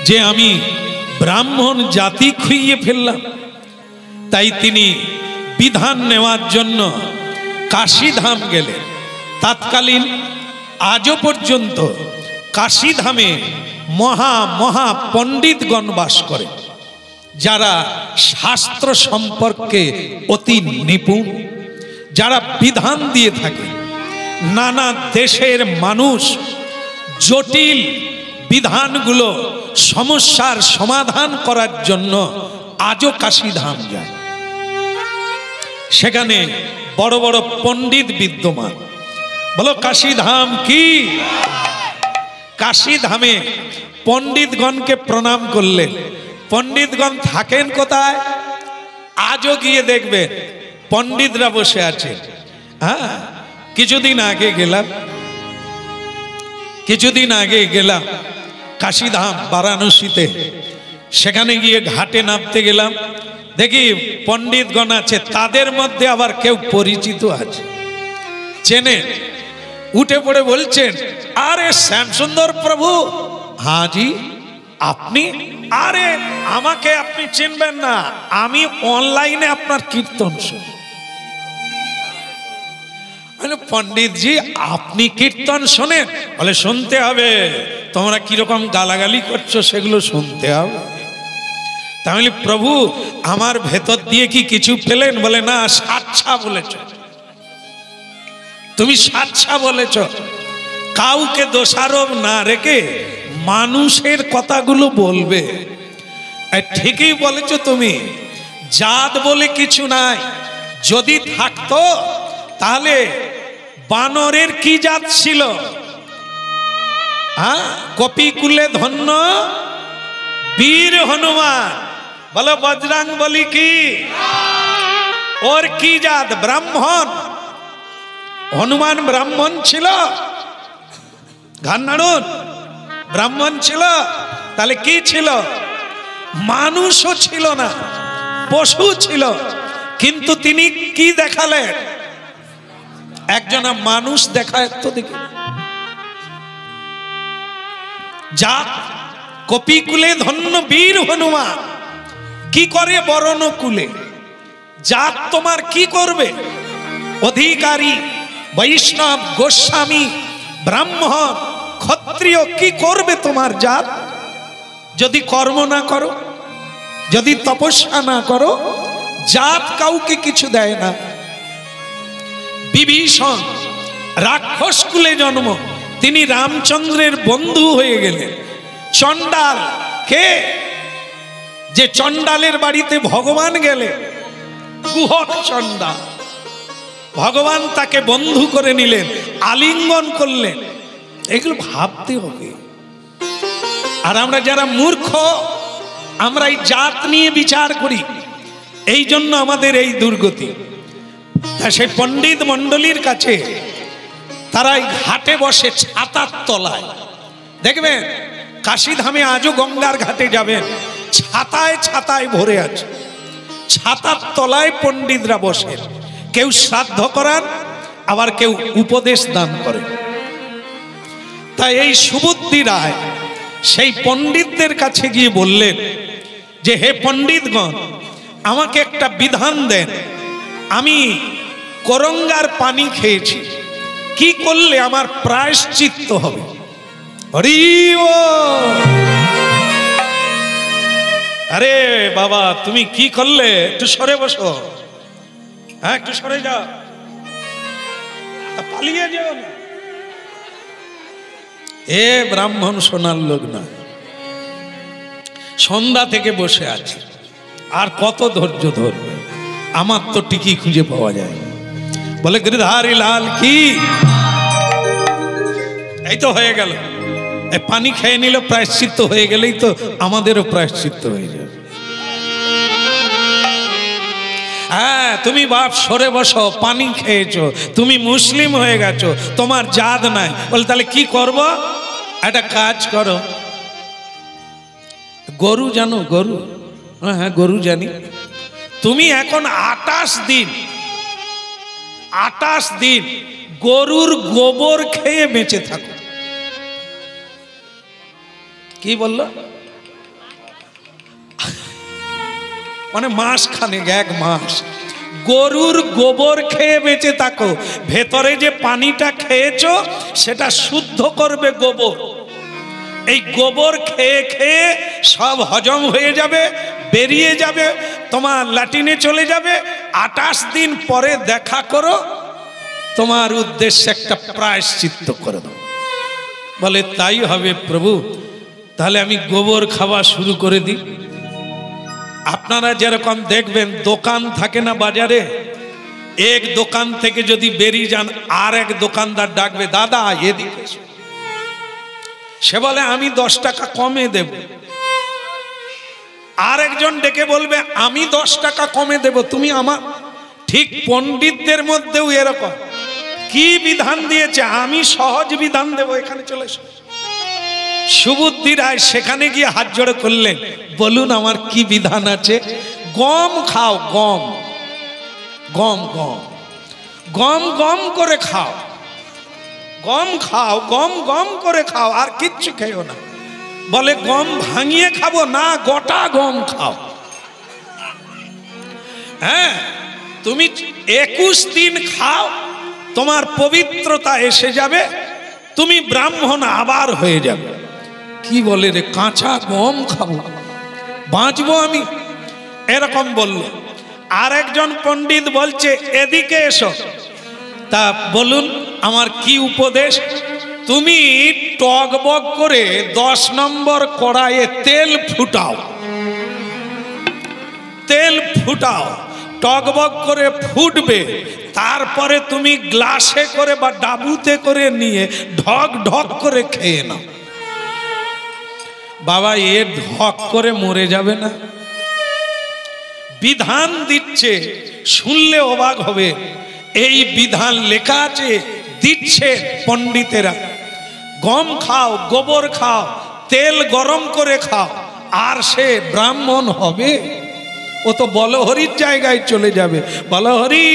যে আমি ব্রাহ্মণ জাতি খুইয়ে ফেললাম তাই তিনি বিধান নেওয়ার জন্য কাশীধাম গেলেন তৎকালীন আজও পর্যন্ত কাশীধামে মহা মহা পণ্ডিতগণ বাস করে যারা শাস্ত্র সম্পর্কে অতি নিপুণ যারা বিধান দিয়ে থাকে নানা দেশের মানুষ জটিল বিধানগুলো সমস্যার সমাধান করার জন্য আজও কাশীধাম যায় সেখানে বড় বড় পণ্ডিত বিদ্যমান বলো কাশীধাম কি কাশীধামে পণ্ডিতগণকে প্রণাম করলেন পণ্ডিতগণ থাকেন কোথায় আজও গিয়ে দেখবেন পণ্ডিতরা বসে আছেন হ্যাঁ কিছুদিন আগে গেলাম কাশীধাম বারাণসীতে সেখানে গিয়ে ঘাটে নামতে গেলাম দেখি পণ্ডিতগণ আছে তাদের মধ্যে আবার কেউ পরিচিত আছে চেনে উঠে পড়ে বলছেন আরে শ্যামসুন্দর প্রভু হ্যাঁ জি আপনি আরে আমাকে আপনি চিনবেন না আমি অনলাইনে আপনার কীর্তন শুনি पंडित जी আপনি কীর্তন শোনেন বলে শুনতে হবে তোমরা কি রকম গালাগালি করছো সেগুলো শুনতে হবে তাহলে প্রভু আমার ভেতর দিয়ে কি কিছু পেলেন বলে না সাচ্ছা বলেছো তুমি সাচ্ছা বলেছো কাউকে দোষারোপ না রেখে মানুষের কথাগুলো বলবে ঠিকই বলেছো তুমি জাত বলে কিছু নাই যদি থাকতো তাহলে বানরের কি জাত ছিল হ্যাঁ কপিকুলে ধন্য বীর হনুমান বলো বজরং বলি কি ওর কি জাত ব্রাহ্মণ হনুমান ব্রাহ্মণ ছিল ঘান্নাড়ুন ব্রাহ্মণ ছিল তাহলে কি ছিল মানুষও ছিল না পশু ছিল কিন্তু তিনি কি দেখালেন একজন মানুষ দেখায় তো দেখি জাত কপিকুলে ধন্য বীর হনুমান, কি করে বরণ কুলে। জাত তোমার কি করবে? অধিকারী বৈষ্ণব গোস্বামী ব্রাহ্মণ ক্ষত্রিয় কি করবে তোমার জাত? যদি কর্ম না করো, যদি তপস্যা না করো, জাত কাউকে কিছু দেয় না। বিভীষণ রাক্ষস কুলে জন্ম, তিনি রামচন্দ্রের বন্ধু হয়ে গেলেন। চণ্ডাল কে? যে চণ্ডালের বাড়িতে ভগবান গেলে, কুহক চণ্ডাল, ভগবান তাকে বন্ধু করে নিলেন, আলিঙ্গন করলেন। এগুলো ভাবতে হবে। আর আমরা যারা মূর্খ, আমরা এই জাত নিয়ে বিচার করি, এই জন্য আমাদের এই দুর্গতি। তা সেই পণ্ডিত মণ্ডলীর কাছে তারা ঘাটে বসে ছাতার তলায়, দেখবেন কাশীধামে আজও গঙ্গার ঘাটে যাবেন, ছাতায় ছাতায় ভরে আছে। ছাতার তলায় পণ্ডিতরা বসে, কেউ শ্রাদ্ধ করান, আবার কেউ উপদেশ দান করে। তাই এই সুবুদ্ধি রায় সেই পণ্ডিতদের কাছে গিয়ে বললেন যে, হে পণ্ডিতগণ, আমাকে একটা বিধান দেন। আমি করঙ্গার পানি খেয়েছি, কি করলে আমার প্রায়শ্চিত্ত হবে? হরি বল। আরে বাবা, তুমি কি করলে? একটু সরে বসো। হ্যাঁ, একটু সরে যাও, পালিয়ে যাও না। এ ব্রাহ্মণ সোনার লোক না, সন্ধ্যা থেকে বসে আছে, আর কত ধৈর্য ধরবে? আমার তো টিকি খুঁজে পাওয়া যায়। বলে গিরধারী লাল কি, এই তো হয়ে গেল। পানি খেয়ে নিল, প্রায়শ্চিত্ত হয়ে গেলেই তো আমাদেরও প্রায়শ্চিত্ত হয়ে যাবে। হ্যাঁ, তুমি বাপ সরে বসো, পানি খেয়েছো, তুমি মুসলিম হয়ে গেছো, তোমার জাত নাই। বলে তাহলে কি করব? একটা কাজ করো। গরু জানো? গরু? হ্যাঁ, গরু জানি। তুমি এখন 28 দিন গরুর গোবর খেয়ে বেঁচে থাকো। কি বললো? মানে মাস খানেক, 1 মাস গরুর গোবর খেয়ে বেঁচে থাকো। ভেতরে যে পানিটা খেয়েছো সেটা শুদ্ধ করবে গোবর। এই গোবর খেয়ে খেয়ে সব হজম হয়ে যাবে, বেরিয়ে যাবে, তোমার ল্যাটিনে চলে যাবে। 28 দিন পরে দেখা করো, তোমার উদ্দেশ্যে একটা প্রায়শ্চিত্ত করে দাও। বলে তাই হবে প্রভু, তাহলে আমি গোবর খাওয়া শুরু করে দিই। আপনারা যেরকম দেখবেন দোকান থাকে না বাজারে, এক দোকান থেকে যদি বেরিয়ে যান, আর এক দোকানদার ডাকবে, দাদা এদিকে। সে বলে আমি 10 টাকা কমে দেব। আর একজন ডেকে বলবে আমি 10 টাকা কমে দেব, তুমি আমার। ঠিক পণ্ডিতদের মধ্যেও এরকম। কি বিধান দিয়েছে? আমি সহজ বিধান দেব, এখানে চলে এসো। সুবুদ্ধি রায় সেখানে গিয়ে হাত জোড়ে করলেন, বলুন আমার কি বিধান আছে? গম খাও, গম গম গম গম গম করে খাও, গম খাও, গম গম করে খাও, আর কিচ্ছু খেও না। বলে গম ভাঙিয়ে খাবো না, গোটা গম খাও। হ্যাঁ, তুমি 21 দিন খাও, তোমার পবিত্রতা এসে যাবে, তুমি ব্রাহ্মণ আবার হয়ে যাবে। কি বলে রে, কাঁচা গম খাবো, বাঁচবো আমি? এরকম বলল। আর একজন পণ্ডিত বলছে এদিকে এসো। তা বলুন আমার কি উপদেশ? তুমি টগবগ করে 10 নম্বর কড়াইয়ে তেল ফুটাও, তেল ফুটাও, টগবগ করে ফুটবে, তারপরে তুমি গ্লাসে করে বা ডাবুতে করে নিয়ে ঢক ঢক করে খেয়ে নাও। বাবা, এ ঢক করে মরে যাবে না? বিধান দিচ্ছে, শুনলে অবাক হবে। এই বিধান লেখা আছে, দিচ্ছে পণ্ডিতেরা। গম খাও, গোবর খাও, তেল গরম করে খাও, আর সে ব্রাহ্মণ হবে? ও তো বলহরির জায়গায় চলে যাবে। বলহরি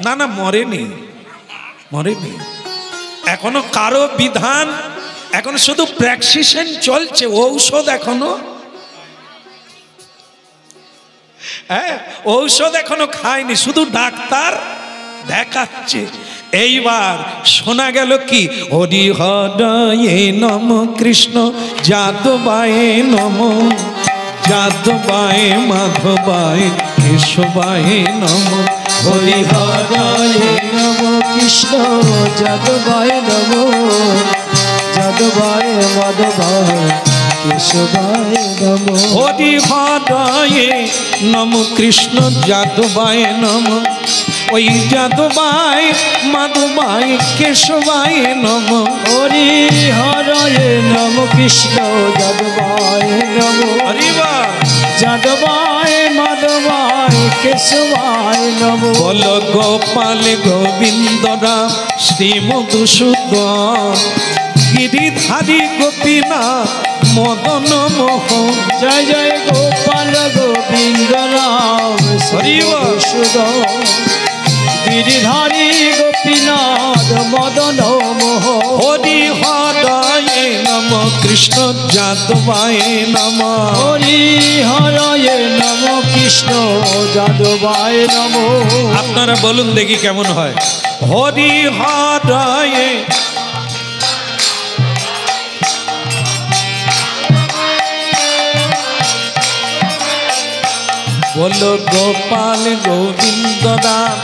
না, না, মরেনি, মরেনি। এখনো কারো বিধান এখন শুধু প্রেসক্রিপশন চলছে, ঔষধ এখনো, হ্যাঁ ঔষধ এখনো খায়নি, শুধু ডাক্তার দেখাচ্ছে। এইবার শোনা গেল কি, হরি হরয়ে নম কৃষ্ণ যাদবায়ে নম, যাদবায়ে মাধবায়ে কেশবায়ে নম,
হরি হরয়ে নম কৃষ্ণ যাদবায় নম, যাদবায় মাধবায় কেশবায় নম।
হরি হরয়ে নম কৃষ্ণ যাদবায় নম, ওই যাদবায় মাধবায় কেশবায় নম।
হরি হরয়ে নম কৃষ্ণ যাদবায় নম, যাদবায় মাধবায় কেশবায় নম।
বল গোপাল গোবিন্দ রাম শ্রী মধুসূদন, গিরিধারী গোপীনাথ মদন মোহন।
জয় জয় গোপাল গোবিন্দ রাম শ্রী মধুসূদন, গিরিধারী গোপীনাথ মদন মোহন।
হরি হরয়ে নম কৃষ্ণ যাদবায় নম,
হরি হরয়ে নম কৃষ্ণ যাদবায় নম।
আপনারা বলুন দেখি কেমন হয়। হরি হরয়ে বলো গোপাল গোবিন্দ রাম,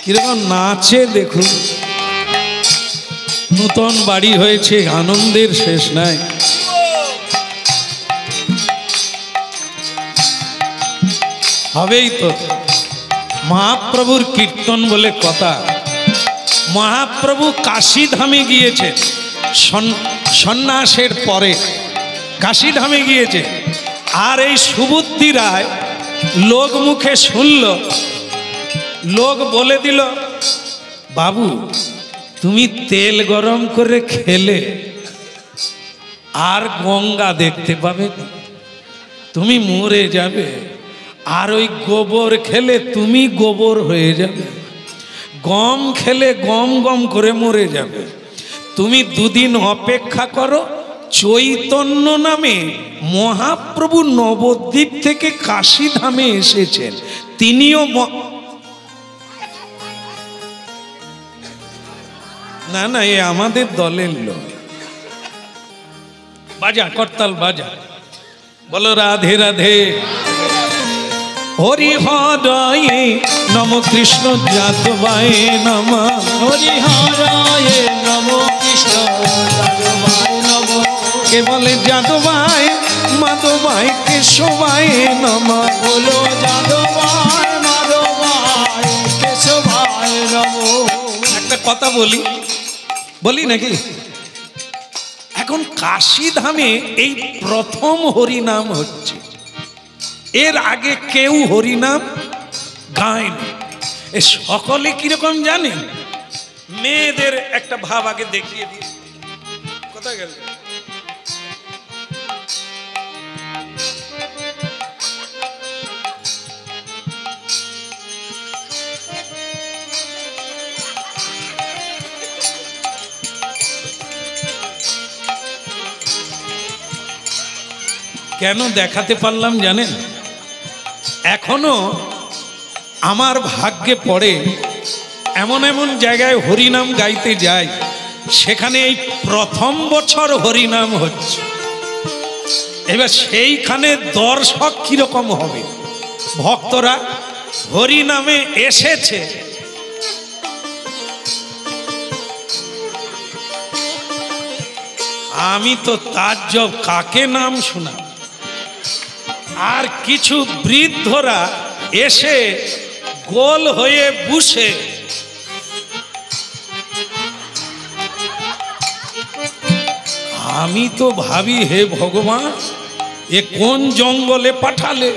কিরকম নাচে দেখুন। নূতন বাড়ি হয়েছে, আনন্দের শেষ নাই। হবেই তো, মহাপ্রভুর কীর্তন বলে কথা। মহাপ্রভু কাশীধামে গিয়েছে, সন্ন্যাসের পরে কাশীধামে গিয়েছে। আর এই সুবুদ্ধি রায় লোক মুখে শুনল, লোক বলে দিল, বাবু তুমি তেল গরম করে খেলে আর গঙ্গা দেখতে পাবে না, তুমি মরে যাবে। আর ওই গোবর খেলে তুমি গোবর হয়ে যাবে, গম খেলে গম গম করে মরে যাবে। তুমি দুদিন অপেক্ষা করো, চৈতন্য নামে মহাপ্রভু নবদ্বীপ থেকে কাশীধামে এসেছেন, তিনিও না না এ আমাদের দলের লোক। বাজা করতাল বাজা, বলো রাধে রাধে। হরি হরয়ে নম কৃষ্ণ যাদবায় নম,
হরি হরয়ে নম কৃষ্ণ যাদবায় নম।
কে বলে যাদবায় মাধবায় কেশবায় নম,
বলো যাদবায় মাধবায় কেশবায় নম।
একটা কথা বলি নাকি, এখন কাশীধামে এই প্রথম হরিনাম হচ্ছে, এর আগে কেউ হরিনাম গায়নি। এ সকলে কিরকম জানেন, মেয়েদের একটা ভাব আগে দেখিয়ে দিই। কোথায় গেল? কেন দেখাতে পারলাম জানেন, এখনো আমার ভাগ্যে পড়ে এমন এমন জায়গায় হরিনাম গাইতে যাই, সেখানে এই প্রথম বছর হরিনাম হচ্ছে। এবার সেইখানে দর্শক কিরকম হবে, ভক্তরা হরিনামে এসেছে, আমি তো তাজ্জব কাকে নাম শোনা। আর কিছু বৃদ্ধরা এসে গোল হয়ে বসে আমি তো ভাবি, হে ভগবান এ কোন জঙ্গলে পাঠালে,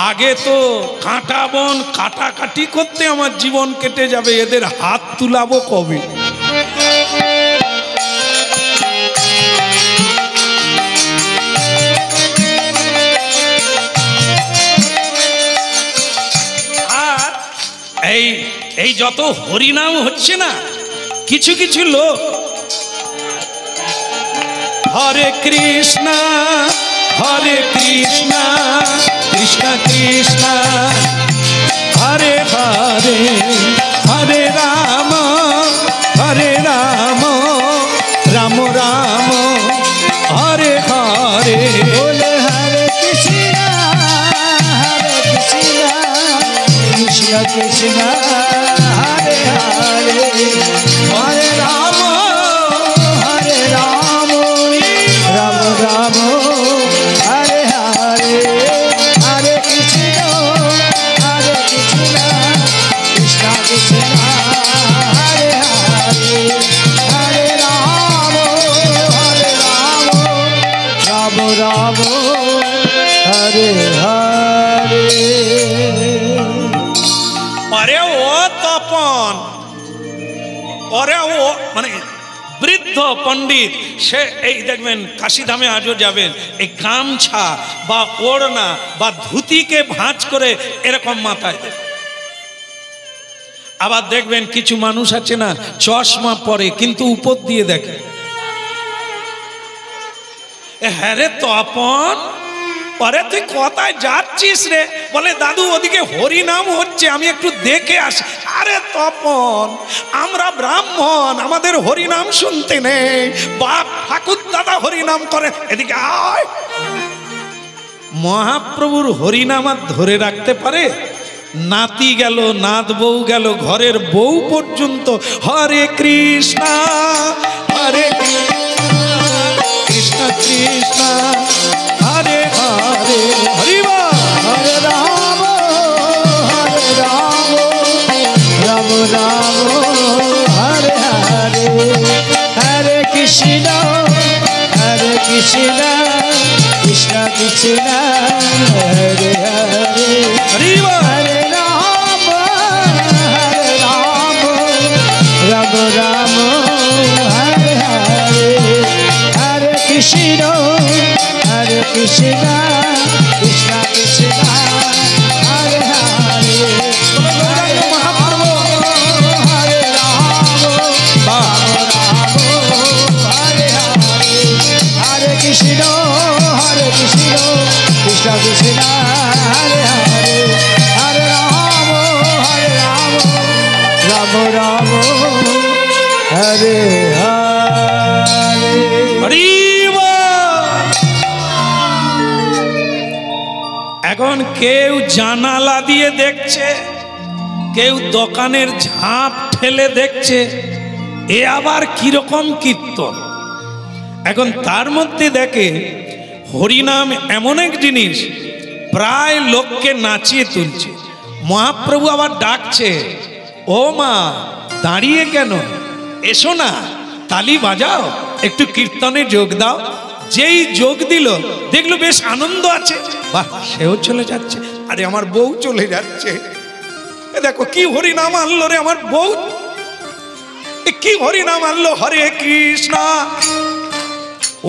আগে তো কাঁটা বন কাটাকাটি করতে আমার জীবন কেটে যাবে, এদের হাত তুলাবো কবে। এই যত হরিনাম হচ্ছে না, কিছু কিছু লোক হরে কৃষ্ণ কৃষ্ণ কৃষ্ণ হরে হরে হরে রাম রাম রাম হরে হরে।
बोले हरे कृष्णा कृष्ण कृष्ण हरे हरे हरे राम राम राम हरे हरे हरे कृष्ण कृष्ण कृष्ण हरे हरे हरे राम राम राम हरे हरे।
अरे ओ तपन, अरे ओ মানে বৃদ্ধ পণ্ডিত, সে এই দেখবেন কাশিধামে আজও যাবেন, এই গামছা বা ওড়না বা ধুতিকে ভাঁজ করে এরকম মাথায় দেয়। আবার দেখবেন কিছু মানুষ আছে না, চশমা পরে কিন্তু উপর দিয়ে দেখে। হ্যাঁ রে তপন, পরে তুই কোথায় যাচ্ছিস রে? বলে দাদু ওদিকে হরিনাম হচ্ছে, আমি একটু দেখে আসি। আরে তপন, আমরা ব্রাহ্মণ, আমাদের হরিনাম শুনতে নেই। বাপ ঠাকুর দাদা হরিনাম করে, এদিকে আয়। মহাপ্রভুর হরিনাম আর ধরে রাখতে পারে? নাতি গেল, নাত বউ গেল, ঘরের বউ পর্যন্ত হরে কৃষ্ণ হরে কৃষ্ণ কৃষ্ণ হরে হরে হরিবা
हरे राम राम राम हरे हरे हरे कृष्ण कृष्ण कृष्ण हरे हरे
हरिवा
हरे राम राम राम हरे हरे हरे कृष्ण कृष्ण कृष्ण हरे हरे हरे महाप्रभु हरे राम हरे हरे हरे कृष्ण कृष्ण कृष्ण हरे हरे हरे राम राम राम हरे हरे।
হরিবা। এখন কেউ জানালা দিয়ে দেখছে, কেউ দোকানের ঝাঁপ ঠেলে দেখছে, এ আবার কিরকম কীর্তন। এখন তার মধ্যে দেখে হরিনাম এমন এক জিনিস প্রায় লোককে নাচিয়ে তুলছে। মহাপ্রভু আবার ডাকছে, ও মা দাঁড়িয়ে কেন, এসো না, তালি বাজাও, একটু কীর্তনে যোগ দাও। যেই যোগ দিল দেখলো বেশ আনন্দ আছে, বাহ সেও চলে যাচ্ছে, আরে আমার বউ চলে যাচ্ছে। দেখো কি হরিনাম আনলো রে আমার বউ, কি হরিনাম আনলো, হরে কৃষ্ণ।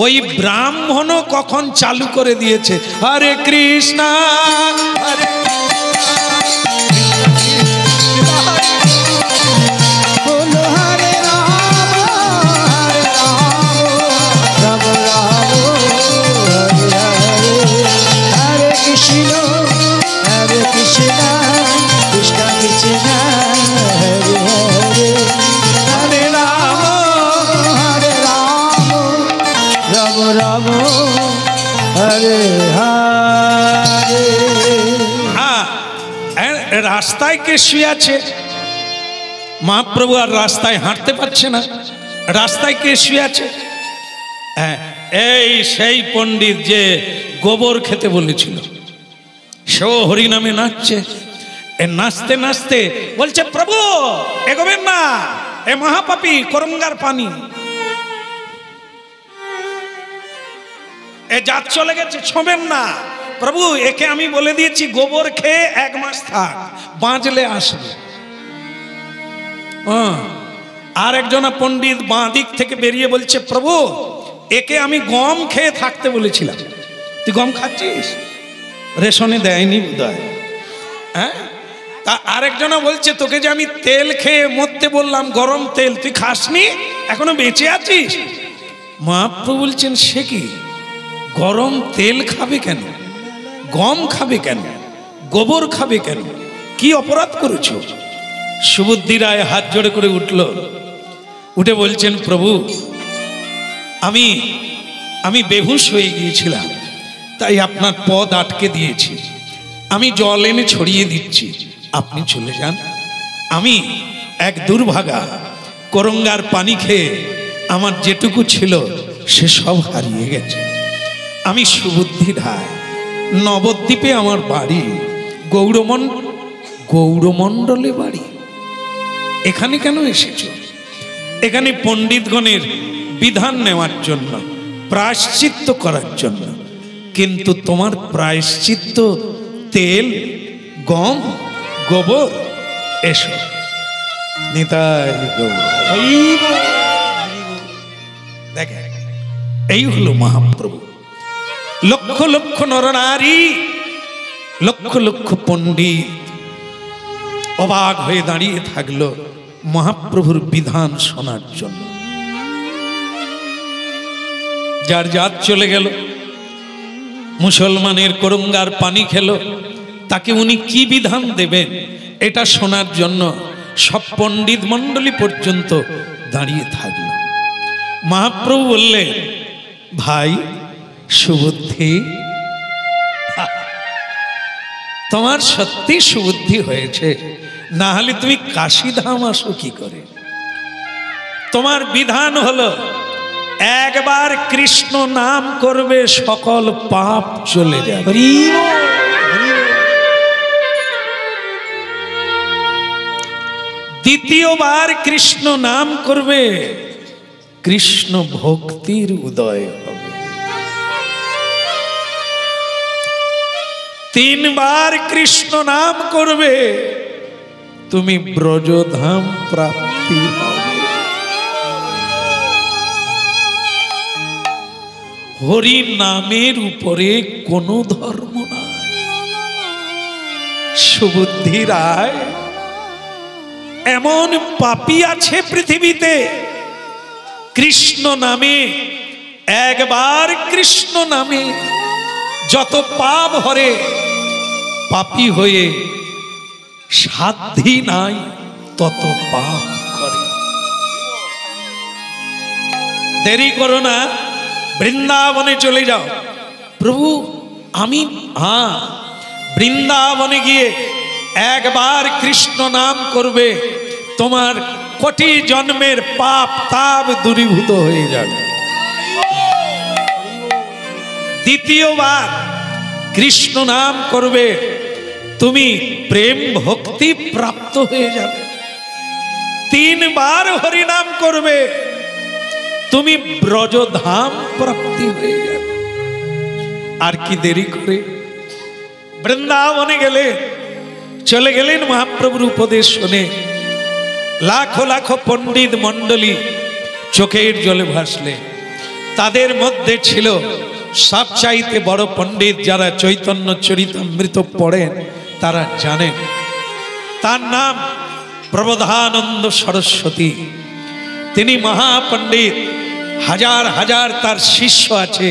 ওই ব্রাহ্মণও কখন চালু করে দিয়েছে হরে কৃষ্ণ হরে
बोलो हरे राम राम राम हरे हरे हरे कृष्ण कृष्ण कृष्ण हरे हरे हरे राम राम हरे हरे।
হ্যাঁ, রাস্তায় কে শুয়ে আছে? মহাপ্রভু আর রাস্তায় হাঁটতে পারছে না, রাস্তায় কে শুয়ে আছে? হ্যাঁ, এই সেই পণ্ডিত যে গোবর খেতে বলেছিল, সেও হরিনামে নাচছে। এ নাচতে নাচতে বলছে, প্রভু এগোবেন না, এ মহাপাপী করঙ্গার পানি, এ জাত চলে গেছে, ছোঁবেন না। প্রভু একে আমি বলে দিয়েছি গোবর খেয়ে 1 মাস থাক, বাঁচলে আসবে। আর একজনা পণ্ডিত বাঁ দিক থেকে বেরিয়ে বলছে, প্রভু একে আমি গম খেয়ে থাকতে বলেছিলাম, তুই গম খাচ্ছিস? রেশনে দেয়নি বোধহয়। হ্যাঁ, তা আরেকজনা বলছে তোকে যে আমি তেল খেয়ে মরতে বললাম, গরম তেল, তুই খাসনি, এখনো বেঁচে আছিস। মহাপ্রভু বলছেন সে কি, গরম তেল খাবে কেন, গম খাবে কেন, গোবর খাবে কেন, কি অপরাধ করেছো? সুবুদ্ধি রায় হাত জোড়ে করে উঠল, উঠে বলছেন প্রভু আমি বেহুশ হয়ে গিয়েছিলাম, তাই আপনার পদ আটকে দিয়েছি, আমি জল এনে ছড়িয়ে দিচ্ছি, আপনি চলে যান। আমি এক দুর্ভাগা, করঙ্গার পানি খেয়ে আমার যেটুকু ছিল সে সব হারিয়ে গেছে। আমি সুবুদ্ধি রায়, নবদ্বীপে আমার বাড়ি, গৌড়মণ্ডলে বাড়ি। এখানে কেন এসেছ? এখানে পণ্ডিতগণের বিধান নেওয়ার জন্য, প্রায়শ্চিত্ত করার জন্য, কিন্তু তোমার প্রায়শ্চিত্ত তেল, গম, গোবর এসো। নিতাই গৌর। দেখে এই হলো মহাপ্রভু। লক্ষ লক্ষ নরনারী, লক্ষ লক্ষ পণ্ডিত অবাক হয়ে দাঁড়িয়ে থাকলো মহাপ্রভুর বিধান শোনার জন্য। যার জাত চলে গেল, মুসলমানের করঙ্গার পানি খেলো, তাকে উনি কি বিধান দেবেন এটা শোনার জন্য সব পণ্ডিত মণ্ডলী পর্যন্ত দাঁড়িয়ে থাকল। মহাপ্রভু বললেন, ভাই সুবুদ্ধি, তোমার সত্যি সুবুদ্ধি হয়েছে, না হলে তুমি কাশীধাম আসো কি করে? তোমার বিধান হলো একবার কৃষ্ণ নাম করবে সকল পাপ চলে যাবে। দ্বিতীয়বার কৃষ্ণ নাম করবে, কৃষ্ণ ভক্তির উদয় হবে। তিনবার কৃষ্ণ নাম করবে, তুমি ব্রজধাম প্রাপ্তি হবে। হরি নামের উপরে কোনো ধর্ম নাই। সুবুদ্ধি রায়, এমন পাপী আছে পৃথিবীতে, কৃষ্ণ নামে, একবার কৃষ্ণ নামে যত পাপ হরে, পাপী হয়ে সাধ্যি নাই তত পাপ করে। দেরি করো না, বৃন্দাবনে চলে যাও। প্রভু আমি বৃন্দাবনে গিয়ে একবার কৃষ্ণ নাম করবে, তোমার কোটি জন্মের পাপ তাপ দূরীভূত হয়ে যাবে। দ্বিতীয়বার কৃষ্ণ নাম করবে, তুমি প্রেম ভক্তি প্রাপ্ত হয়ে যাবে। তিনবার হরিনাম করবে, তুমি ব্রজধাম প্রাপ্তি হয়ে যাবে। আর কি দেরি করে বৃন্দাবনে গেলে, চলে গেলেন মহাপ্রভুর উপদেশ শুনে। লাখো লাখো পণ্ডিত মণ্ডলী চোখের জলে ভাসলে। তাদের মধ্যে ছিল সবচাইতে বড় পণ্ডিত, যারা চৈতন্য চরিতামৃত পড়েন তারা জানেন, তার নাম প্রবোধানন্দ সরস্বতী। তিনি মহাপণ্ডিত, হাজার হাজার তার শিষ্য আছে।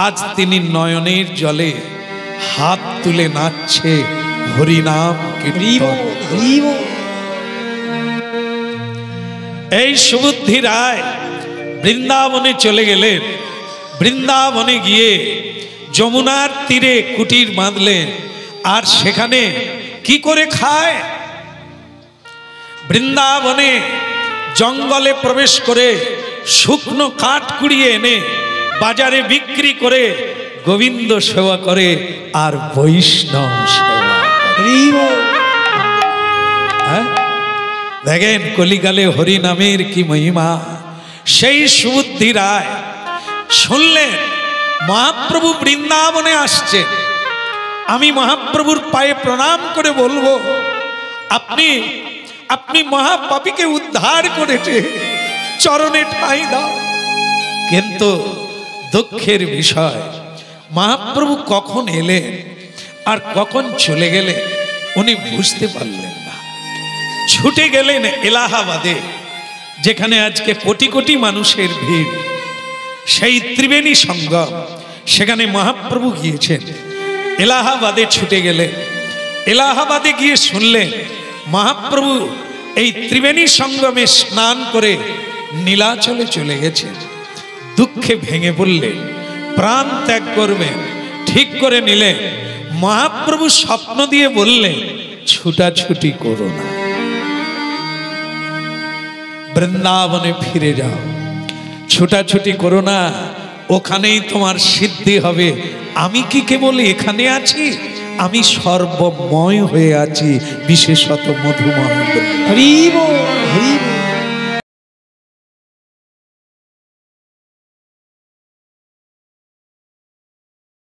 আজ তিনি নয়নের জলে হাত তুলে নাচছে হরিনাম কীর্তন। এই সুবুদ্ধি রায় বৃন্দাবনে চলে গেলেন। বৃন্দাবনে গিয়ে যমুনার তীরে কুটির বাঁধলেন। আর সেখানে কি করে খায়? বৃন্দাবনে জঙ্গলে প্রবেশ করে শুকনো কাঠ কুড়িয়ে এনে বাজারে বিক্রি করে গোবিন্দ সেবা করে আর বৈষ্ণব সেবা। দেখেন কলিকালে হরি নামের কি মহিমা। সেই সুবুদ্ধি রায় শুনলেন মহাপ্রভু বৃন্দাবনে আসছে। আমি মহাপ্রভুর পায়ে প্রণাম করে বলবো, আপনি মহাপাপীকে উদ্ধার করেছে, চরণে ঠাঁই দাও। কিন্তু দুঃখের বিষয়, মহাপ্রভু কখন এলেন আর কখন চলে গেলেন উনি বুঝতে পারলেন না, ছুটে গেলেন এলাহাবাদে, যেখানে আজকে কোটি কোটি মানুষের ভিড়, সেই ত্রিবেণী সঙ্গম, সেখানে মহাপ্রভু গিয়েছেন। এলাহাবাদে ছুটে গেলেন, এলাহাবাদে গিয়ে শুনলেন মহাপ্রভু এই ত্রিবেণী সঙ্গমে স্নান করে নীলাচলে চলে গেছেন। দুঃখে ভেঙে পড়লেন, প্রাণ ত্যাগ করবেন ঠিক করে নিলেন। মহাপ্রভু স্বপ্ন দিয়ে বললেন, ছুটাছুটি করো না, বৃন্দাবনে ফিরে যাও, ছুটাছুটি করো না, ওখানেই তোমার সিদ্ধি হবে। আমি কি কেবল এখানে আছি? আমি সর্বময় হয়ে আছি, বিশেষত মধুময়।
হরি বল, হরি বল।